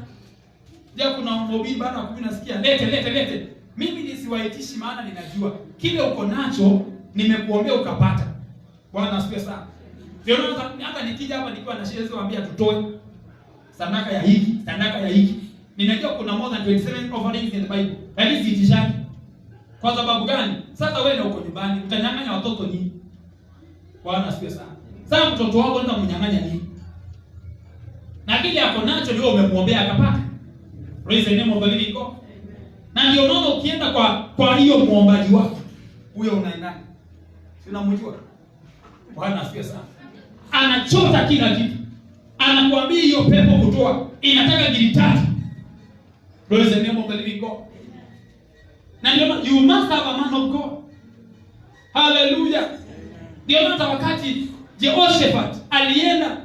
Ndio kuna mhubiri baada ya 10 nasikia lete. Mimi nisiwaitishi maana ninajua kile uko nacho nimekuombea ukapata. Bwana asifiwe sana. Ndio hata nikija hapa nikiwa na sherehe waambia tutoe sadaka ya hiki. Ninajua kuna more than 27 offerings in the Bible. Yaani siitishaki. Kwa sababu gani? Sasa wewe uko nyumbani, utanyang'anya watoto nini? Bwana asifiwe sana. Sasa mtoto wako unataka kumnyang'anya nini? Na kile yako nacho ndio umemwombea akapata. Praise the name of the living God. Na ndio unaona ukienda kwa hiyo muombaji wako, huyo unaenda. Si unamjua? Bwana asifiwe sana. Anachota kila kitu. Anakuambia hiyo pepo kutoa inataka gili 3. Praise the name of the living God. Na ndio you must have a man of God. Hallelujah. Ndio hata wakati Jehoshaphat alienda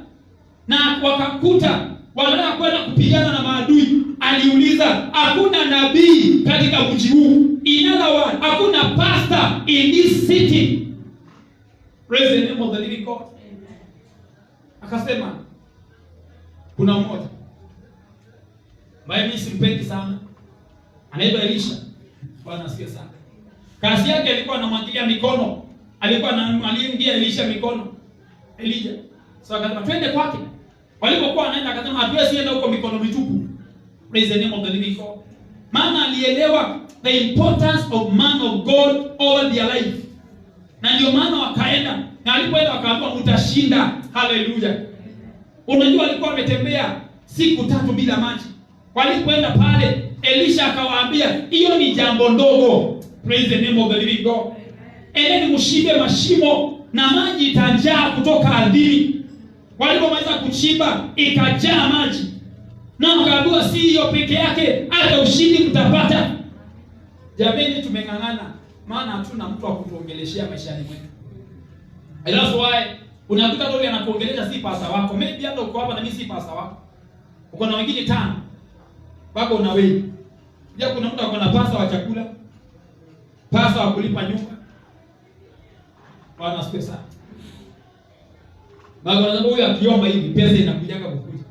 na wakakuta wanataka kwenda kupigana na maadui, aliuliza hakuna nabii katika mji huu. In other words, hakuna pastor in this city. Praise the name of the living God. Akasema kuna mmoja ambaye mimi simpendi sana, anaitwa Elisha. Bwana asifiwe sana. Kazi yake alikuwa anamwagilia mikono, alikuwa anamwagilia Elisha mikono, Elijah. So akasema twende kwake. Walipokuwa wanaenda akasema hatuwezi enda huko mikono mitupu. Praise the name of the living God. Maana alielewa the importance of man of God over their life. Na ndio maana wakaenda. Na alipoenda wakaambiwa mtashinda. Hallelujah. Unajua alikuwa ametembea siku 3 bila maji. Walipoenda pale Elisha akawaambia hiyo ni jambo ndogo. Praise the name of the living God. Endeni mshibe mashimo na maji itajaa kutoka ardhini. Walipomaliza kuchimba ikajaa maji. Na wakaambiwa si hiyo peke yake, hata ushindi mtapata. Jamani, tumeng'ang'ana maana hatuna mtu wa kutuongeleshea maishani mwetu. And that's why unakuta ndio anakuongelesha si pasa wako. Maybe hata uko hapa na mimi si pasa wako. Uko na wengine 5. Baba una wewe. Pia kuna mtu ako na pasa wa chakula, pasa wa kulipa nyumba. Bwana asifiwe sana. Baba anasema huyu akiomba hivi pesa inakujaga kukuja.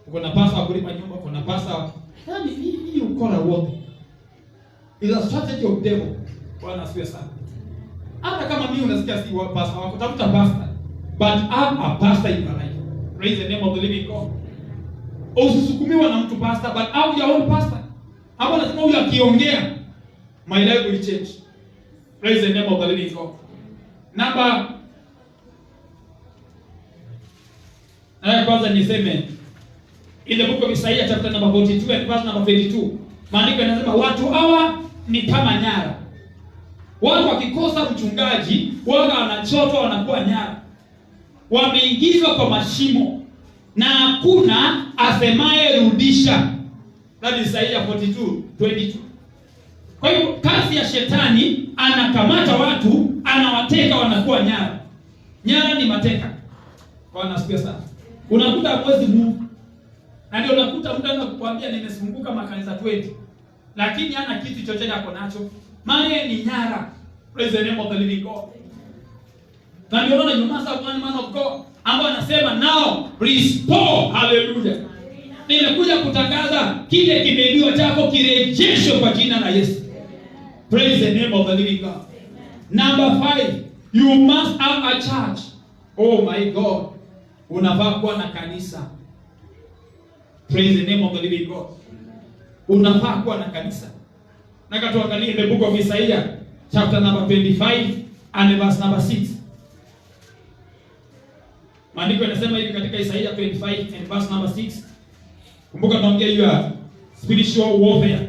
Uko na pasa wa kulipa nyumba, uko na pasa. Yaani hii ukora wote. It's a strategy of devil. Bwana asifiwe sana. Hata kama mimi unasikia si pasa wako, tafuta pastor. But have a pastor in your life. Praise the name of the living God. Usisukumiwa na mtu pastor, but have your own pastor. Hapo nasema huyu akiongea, my life will change. Praise the name of the living God. Namba kwanza niseme in the book of Isaiah chapter number 42 and verse number 22. Maandiko yanasema watu hawa ni kama nyara. Watu wakikosa mchungaji, wao wanachotwa wanakuwa nyara. Wameingizwa kwa mashimo na hakuna asemaye rudisha. That is Isaiah 42:22. Kwa hiyo kazi ya shetani anakamata watu, anawateka wanakuwa nyara. Nyara ni mateka. Bwana asifiwe sana. Unakuta mwezi Mungu. Na ndio unakuta mtu anaanza kukwambia nimesunguka makanisa 20. Lakini hana kitu chochote ako nacho. Maana ni nyara. Praise the name of the living God. Na ndio maana Yomasa one man of God ambao anasema now restore. Hallelujah. Nimekuja kutangaza kile kimeibiwa chako kirejeshwe kwa jina la Yesu. Praise the name of the living God. Number 5, you must have a church. Oh my God. Unafaa kuwa na kanisa. Praise the name of the living God. Unafaa kuwa na kanisa. Na katuangalie the book of Isaiah chapter number 25 and verse number 6. Maandiko yanasema hivi katika Isaiah 25 and verse number 6. Kumbuka tunaongea hiyo ya spiritual warfare.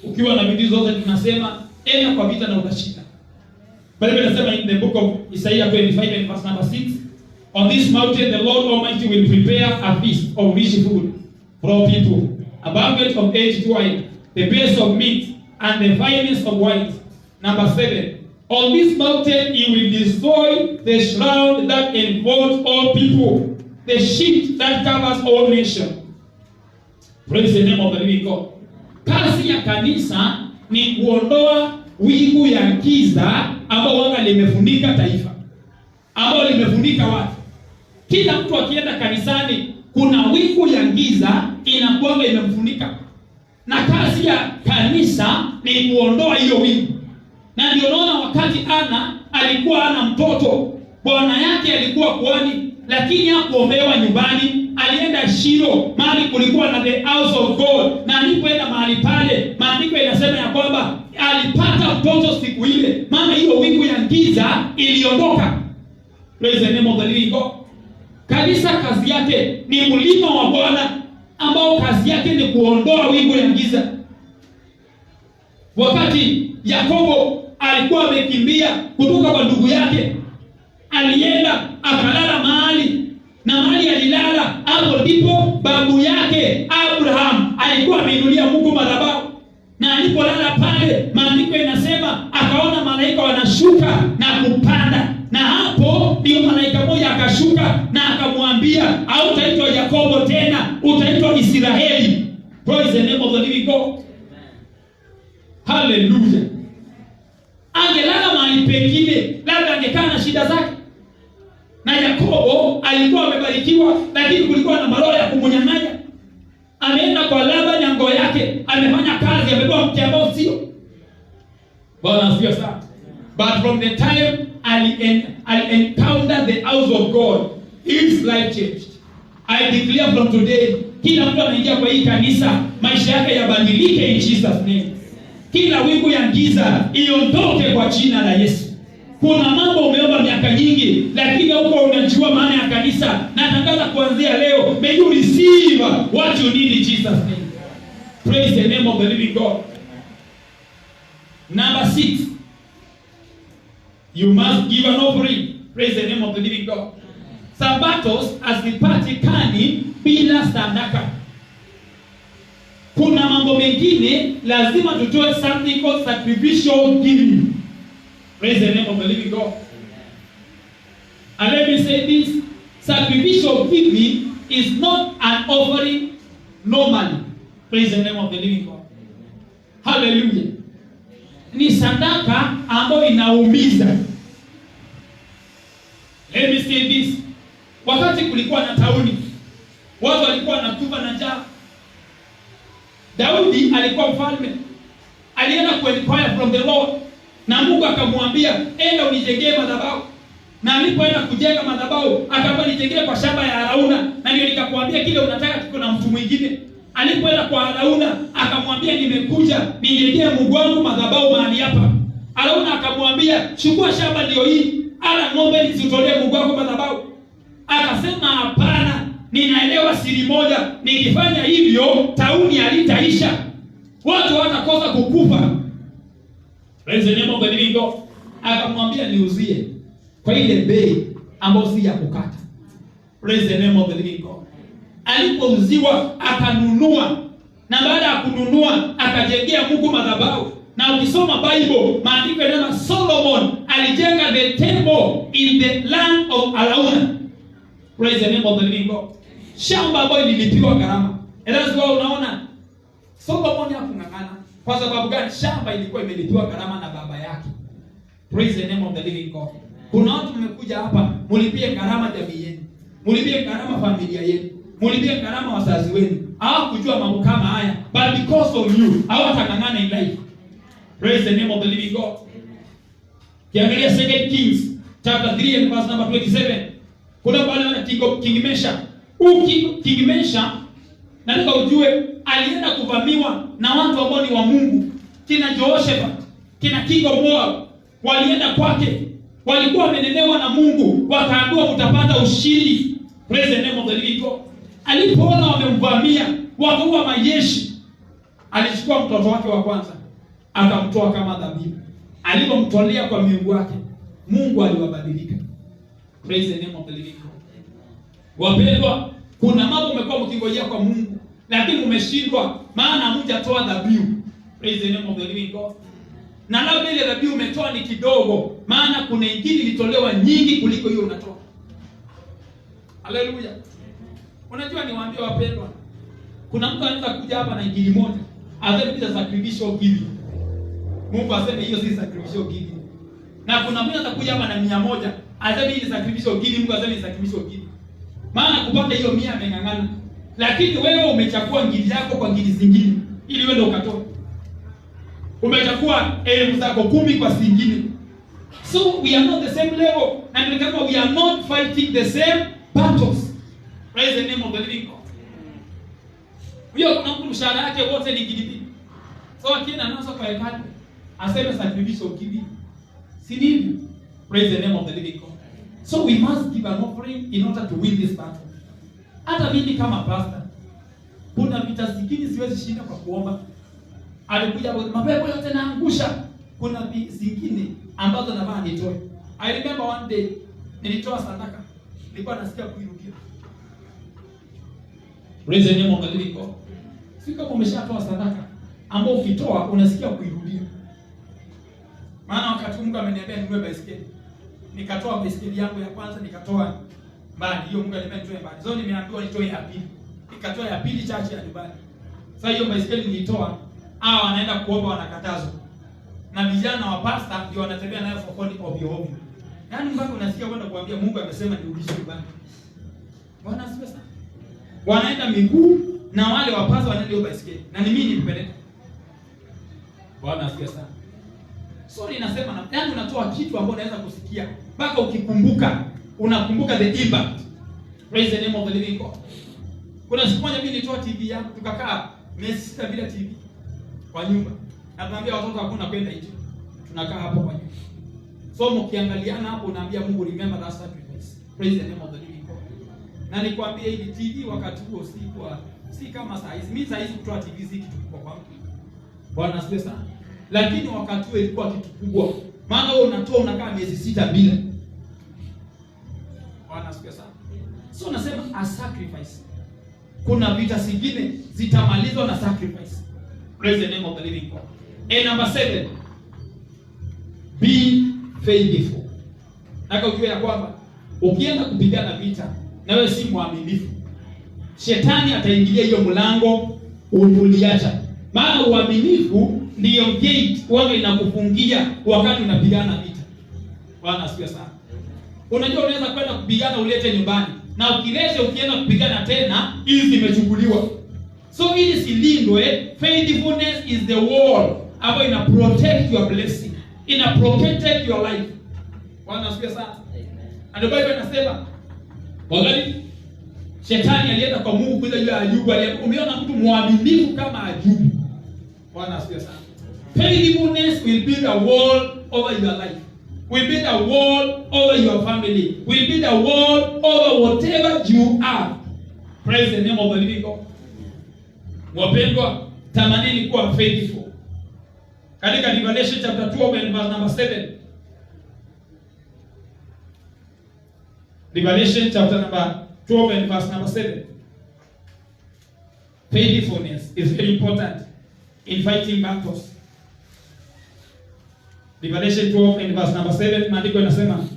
Ukiwa na bidii zote tunasema enda kwa vita na utashinda. Biblia inasema in the book of Isaiah 25 and verse number 6, on this mountain the Lord Almighty will prepare a feast of rich food for all people, a banquet of aged wine, the best of meat, and the finest of wines. Number 7, on this mountain he will destroy the shroud that enfolds all people, the sheet that covers all nations. Praise the name of the living God. Kazi ya kanisa ni kuondoa wingu ya giza ambao wanga limefunika taifa, ambao limefunika watu. Kila mtu akienda kanisani kuna wingu ya giza inakuwa imemfunika. Na kazi ya kanisa ni kuondoa hiyo wingu. Na ndio naona wakati Ana alikuwa ana mtoto, bwana yake alikuwa kuhani, lakini hakuombewa nyumbani, alienda Shilo, mahali kulikuwa na the house of God. Na alipoenda mahali pale, maandiko inasema ya kwamba alipata mtoto siku ile, maana hiyo wingu ya giza iliondoka. Praise the name of the living God. Kanisa kazi yake ni mlima wa Bwana ambao kazi yake ni kuondoa wingu ya giza. Wakati Yakobo alikuwa amekimbia kutoka kwa ndugu yake, alienda akalala mahali, na mahali alilala hapo ndipo babu yake Abraham alikuwa ameinulia Mungu madhabahu. Na alipolala pale, maandiko inasema akaona malaika wanashuka na kupanda, na hapo ndio malaika mmoja akashuka na akamwambia hautaitwa Yakobo tena, utaitwa Israeli. Praise the name of the living God. Hallelujah. Angelala mahali pengine, labda angekaa na shida zake. Na Yakobo alikuwa amebarikiwa, lakini kulikuwa na maroho ya kumnyang'anya. Ameenda kwa Labani na ngoo yake, amefanya kazi, amebeba mke ambao sio. Bwana asifiwe sana. But from the time I encountered the house of God, his life changed. I declare from today, kila mtu anaingia kwa hii kanisa, maisha yake yabadilike in Jesus name. Kila wingu ya giza iondoke kwa jina la Yesu. Kuna mambo umeomba miaka nyingi, lakini huko unajua maana ya kanisa. Natangaza kuanzia leo, may you receive what you need in Jesus name. Praise the name of the living God. Number 6, you must give an offering. Praise the name of the living God. Sabatos hazipatikani bila sadaka. Kuna mambo mengine lazima tutoe something called sacrificial giving. Praise the name of the living God. And let me say this, sacrificial giving is not an offering normally. Praise the name of the living God. Hallelujah. Ni sadaka ambayo inaumiza. Let me say this. Wakati kulikuwa na tauni, watu walikuwa wanakufa na njaa. Daudi alikuwa mfalme. Alienda kuinquire from the Lord. Na Mungu akamwambia, enda unijengee madhabahu. Na alipoenda kujenga madhabahu, akaambia nijengee kwa shamba ya Arauna. Na ndio nikakwambia kile unataka kiko na mtu mwingine. Alipoenda kwa Arauna, akamwambia nimekuja nijengee Mungu wangu madhabahu mahali hapa. Arauna akamwambia, chukua shamba ndio hii, ala ng'ombe nisitolee Mungu wako madhabahu. Akasema hapana, ninaelewa siri moja, nikifanya hivyo tauni halitaisha. Watu watakosa kukufa. Praise the name of the living God. Akamwambia niuzie kwa ile bei ambayo si ya kukata. Praise the name of the living God. Alipouziwa akanunua, na baada ya kununua akajengea Mungu madhabahu. Na ukisoma Bible, maandiko yanasema Solomon alijenga the temple in the land of Arauna. Praise the name of the living God. Shamba ambayo lilipiwa gharama. That's why unaona Solomon hakung'ang'ana. Kwa sababu gani? Shamba ilikuwa imelipiwa gharama na baba yake. Praise the name of the living God. Kuna watu mmekuja hapa, mulipie gharama jamii yenu. Mulipie gharama familia yenu. Mulipie gharama wazazi wenu. Hawakujua mambo kama haya, but because of you, hawatang'ang'ana in life. Praise the name of the living God. Kiangalia 2 Kings chapter 3 and verse number 27. Kuna pale wana King Mesha. King Mesha, nataka ujue alienda kuvamiwa na watu ambao ni wa Mungu. Kina Jehoshaphat, kina King of Moab, walienda kwake. Walikuwa wamenenewa na Mungu, wakaambiwa mtapata ushindi. Praise the name of the living God. Alipoona wamemvamia, wakaua majeshi, alichukua mtoto wake wa kwanza, akamtoa kama dhabihu. Alipomtolea kwa miungu wake, Mungu aliwabadilika. Praise the name of the living God. Wapendwa, kuna mambo umekuwa mkingojea kwa Mungu, lakini umeshindwa maana hamjatoa dhabihu. Praise the name of the living God. Na labda ile dhabihu umetoa ni kidogo, maana kuna injili ilitolewa nyingi kuliko hiyo unatoa. Haleluya. Unajua niwaambie wapendwa, kuna mtu anaweza kuja hapa na injili moja, aseme bila sacrificial giving. Mungu aseme hiyo si sacrificial giving. Na kuna mtu anaweza kuja hapa na 100, aseme hii ni sacrificial giving, Mungu aseme ni sacrificial giving. Maana kupata hiyo 100 ameng'ang'ana. Lakini wewe umechukua injili yako kwa injili zingine ili wewe ukatoe. Umechukua elimu zako 10 kwa zingine. So we are not the same level, and remember we are not fighting the same battles. Praise the name of the living God. Huyo kuna mtu mshahara yake wote ni giving. So akienda nazo kwa hekalu, aseme sacrificial giving. Si ndivyo? Praise the name of the living God. So we must give an offering in order to win this battle. Hata mimi kama pastor, kuna vita zingine siwezi shinda kwa kuomba. Alikuja mapepo yote naangusha. Kuna zingine ambazo nafaa nitoe. I remember one day nilitoa sadaka. Nilikuwa nasikia kuirudia. Praise the name of the living God. Si kama umeshatoa sadaka ambao ukitoa unasikia kuirudia. Maana wakati Mungu ameniambia ninunue baiskeli. Nikatoa baiskeli yangu ya kwanza nikatoa mbali. Hiyo Mungu aliniambia nitoe mbali. Sasa nimeambiwa nitoe ya pili. Nikatoa ya pili chache ya nyumbani. Sasa hiyo baiskeli nilitoa, hao wanaenda kuomba wanakatazwa. Na vijana wa pasta ndio wanatembea nayo sokoni ovyo ovyo. Yaani mpaka unasikia kwenda kuambia Mungu amesema nirudishe nyumbani. Bwana asifiwe sana. Wanaenda miguu na wale wapaza wanaenda hiyo baisikeli. Na ni mimi nipeleka. Bwana asifiwe sana. So ninasema na yaani unatoa kitu ambacho unaweza kusikia mpaka ukikumbuka, unakumbuka the impact. Praise the name of the living God. Kuna siku moja mimi nilitoa TV yangu tukakaa miezi 6 bila TV kwa nyumba. Na tunaambia watoto hakuna kwenda nje. Tunakaa hapo kwa nyumba. So mkiangaliana hapo unaambia Mungu remember that sacrifice. Praise the name of the living God. Na nikwambia hivi TV wakati huo si kama saa hizi. Mimi saa hizi kutoa TV si kitu kubwa kwangu. Bwana asifiwe sana. Lakini wakati huo ilikuwa kitu kubwa. Maana wewe unatoa unakaa miezi 6 bila. Bwana asifiwe sana. So nasema a sacrifice. Kuna vita zingine zitamalizwa na sacrifice. Praise the name of the living God. And number 7, be faithful. Nataka ujue ya kwamba ukienda kupigana vita na wewe si mwaminifu, shetani ataingilia hiyo mlango uliacha. Maana uaminifu ndio gate wao inakufungia wakati unapigana vita. Bwana asifiwe sana. Unajua unaweza kwenda kupigana ulete nyumbani na ukileta ukienda kupigana tena hizi zimechukuliwa. So ili silindwe, faithfulness is the wall ambayo ina protect your blessing, ina protect your life. Bwana asifiwe sana. Ndio Biblia inasema wakati shetani alienda kwa Mungu kuja juu ya Ayubu, aliona mtu mwaminifu kama Ayubu. Bwana asifiwe sana. Faithfulness will build a wall over your life. Will build a wall over your family. Will build a wall over whatever you are. Praise the name of the living God. Wapendwa, tamanini kuwa faithful. Katika Revelation chapter 12 and verse number 7. Revelation chapter number 12 and verse number 7. Faithfulness is very important in fighting battles. Revelation 12 and verse number 7, maandiko yanasema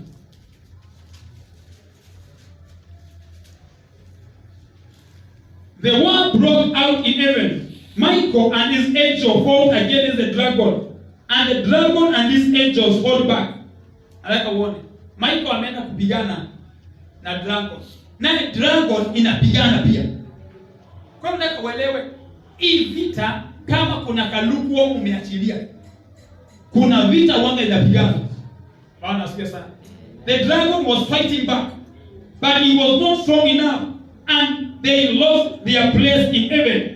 the word broke out in heaven. Michael and his angels fought against the dragon, and the dragon and his angels fought back. Alaka uone. Michael ameenda kupigana na dragon. Na dragon inapigana pia. Kwa nini nataka uelewe hii vita kama kuna kaluku wao umeachilia. Kuna vita wanga inapigana. Bwana asifiwe sana. The dragon was fighting back, but he was not strong enough, and they lost their place in heaven.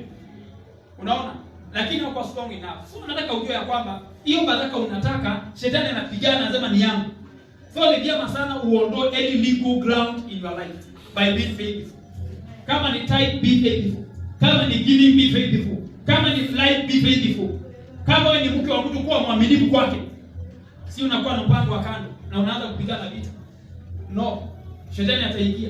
Unaona? Lakini hawakuwa strong enough. So nataka ujue ya kwamba hiyo baraka unataka, shetani anapigana anasema ni yangu. So ni vyema sana uondoe any legal ground in your life by being faithful. Kama ni tithe, be faithful. Kama ni giving, be faithful. Kama ni flight, be faithful. Kama wewe ni mke wa mtu kuwa mwaminifu kwake. Si unakuwa na mpango wa kando na unaanza kupigana vita. No. Shetani ataingia.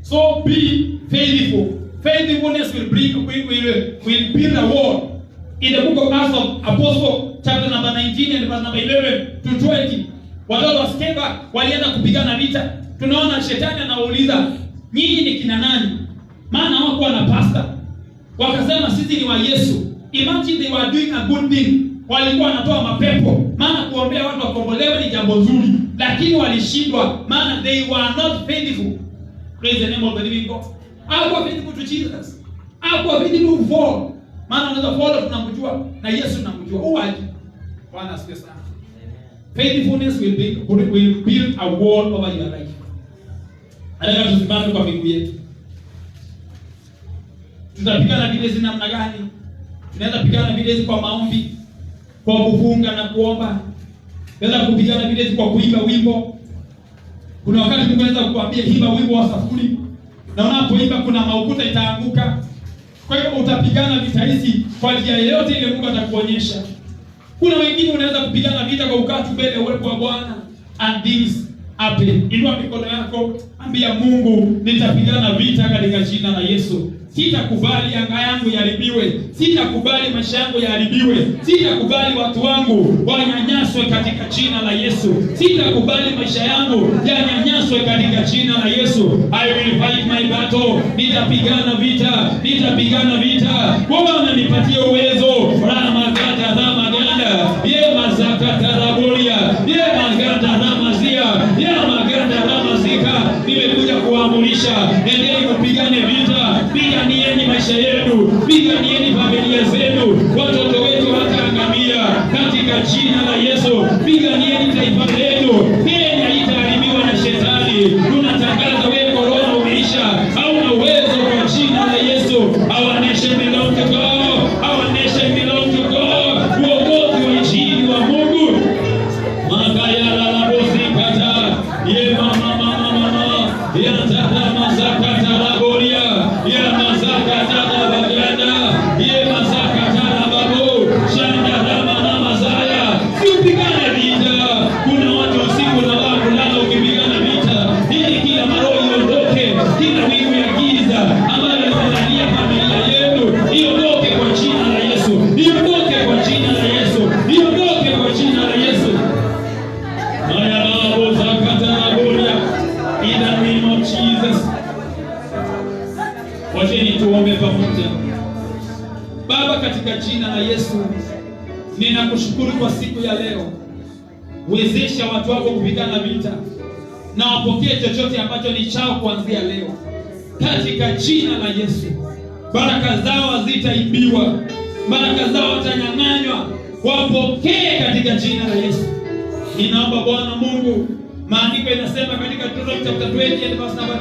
So be faithful. Faithfulness will build a wall. In the book of Acts of Apostles, chapter number 19 and verse number 11 to 20. Watoto wa Skeva walienda kupigana vita. Tunaona shetani anauliza, nyinyi ni kina nani? Maana hawakuwa na pastor. Wakasema sisi ni wa Yesu. Imagine they were doing a good thing. Walikuwa wanatoa mapepo. Maana kuombea watu wakombolewe ni jambo zuri. Lakini walishindwa. Maana they were not faithful. Praise the name of the living God. Hawakuwa faithful to Jesus. Hawakuwa faithful to fall. Maana unaweza follow tunamjua na Yesu tunamjua. Uwaje? Bwana asifiwe sana. Faithfulness will build a wall over your life. Nataka tusimame kwa miguu yetu. Tutapigana vile zina namna gani? Tunaweza pigana vile kwa maombi, kwa kufunga na kuomba. Tunaweza kupigana vile kwa kuimba wimbo. Kuna wakati Mungu anaweza kukuambia imba wimbo wa safuri. Na unapoimba kuna maukuta itaanguka. Kwa hiyo utapigana vita hizi kwa njia yoyote ile Mungu atakuonyesha. Kuna wengine unaweza kupigana vita kwa ukati mbele uwepo wa Bwana and things happen. Inua mikono yako, ambia Mungu, nitapigana vita katika jina la Yesu. Sitakubali anga yangu yaharibiwe. Sitakubali maisha yangu yaharibiwe. Sitakubali watu wangu wanyanyaswe katika jina la Yesu. Sitakubali maisha yangu yanyanyaswe katika jina la Yesu. I will fight my battle. Nitapigana vita. Nitapigana vita. Bwana nipatie uwezo. Rama gata rama ganda. Ye mazaka tarabolia. Ye maganda rama umeisha. Endeni kupigane vita, piganieni maisha yenu, piganieni familia zenu, watoto wetu wataangamia katika jina la Yesu. Piganieni taifa letu, Kenya itaharibiwa na shetani. Tunatangaza wewe korona umeisha, hauna uwezo kwa jina la Yesu. Our nation belongs to God, our nation belongs to God. Uongozi wa injili wa Mungu magaya la labozikata ye mama ya tata mazakata la boria ya mazakata la baganda ye mazakata la babu shanda rama na mazaya. Sipigane vita. Kuna watu usiku na wao kulala ukipigana vita ili kila maroho iondoke, kila wingu ya giza ambayo inalalia familia yenu iondoke kwa jina la Yesu, iondoke kwa jina la Yesu, iondoke kwa jina la Yesu. In the name of Jesus. Wacheni tuombe pamoja. Baba, katika jina la Yesu, ninakushukuru kwa siku ya leo. Wezesha watu wako kupigana vita na wapokee chochote ambacho ni chao kuanzia leo katika jina la Yesu. Baraka zao hazitaibiwa, baraka zao watanyang'anywa, wapokee katika jina la Yesu. Ninaomba Bwana Mungu, maandiko inasema katika Deuteronomy chapter 20 and verse number 2,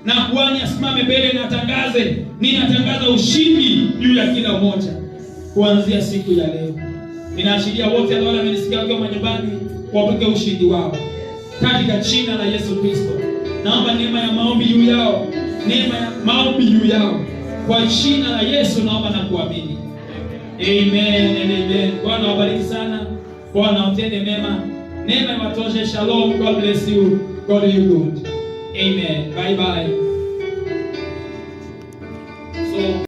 na kuhani asimame mbele na atangaze, ninatangaza ushindi juu ya kila mmoja kuanzia siku ya leo. Ninaashiria wote ambao wamenisikia wakiwa manyumbani wapokee ushindi wao katika jina la Yesu Kristo. Naomba neema ya maombi juu yao, neema ya maombi juu yao kwa jina la Yesu naomba na kuamini. Amen and amen. Bwana wabariki sana. Bwana utende mema. Neema iwatoshe. Shalom. God bless you. God is good. Amen. Bye bye.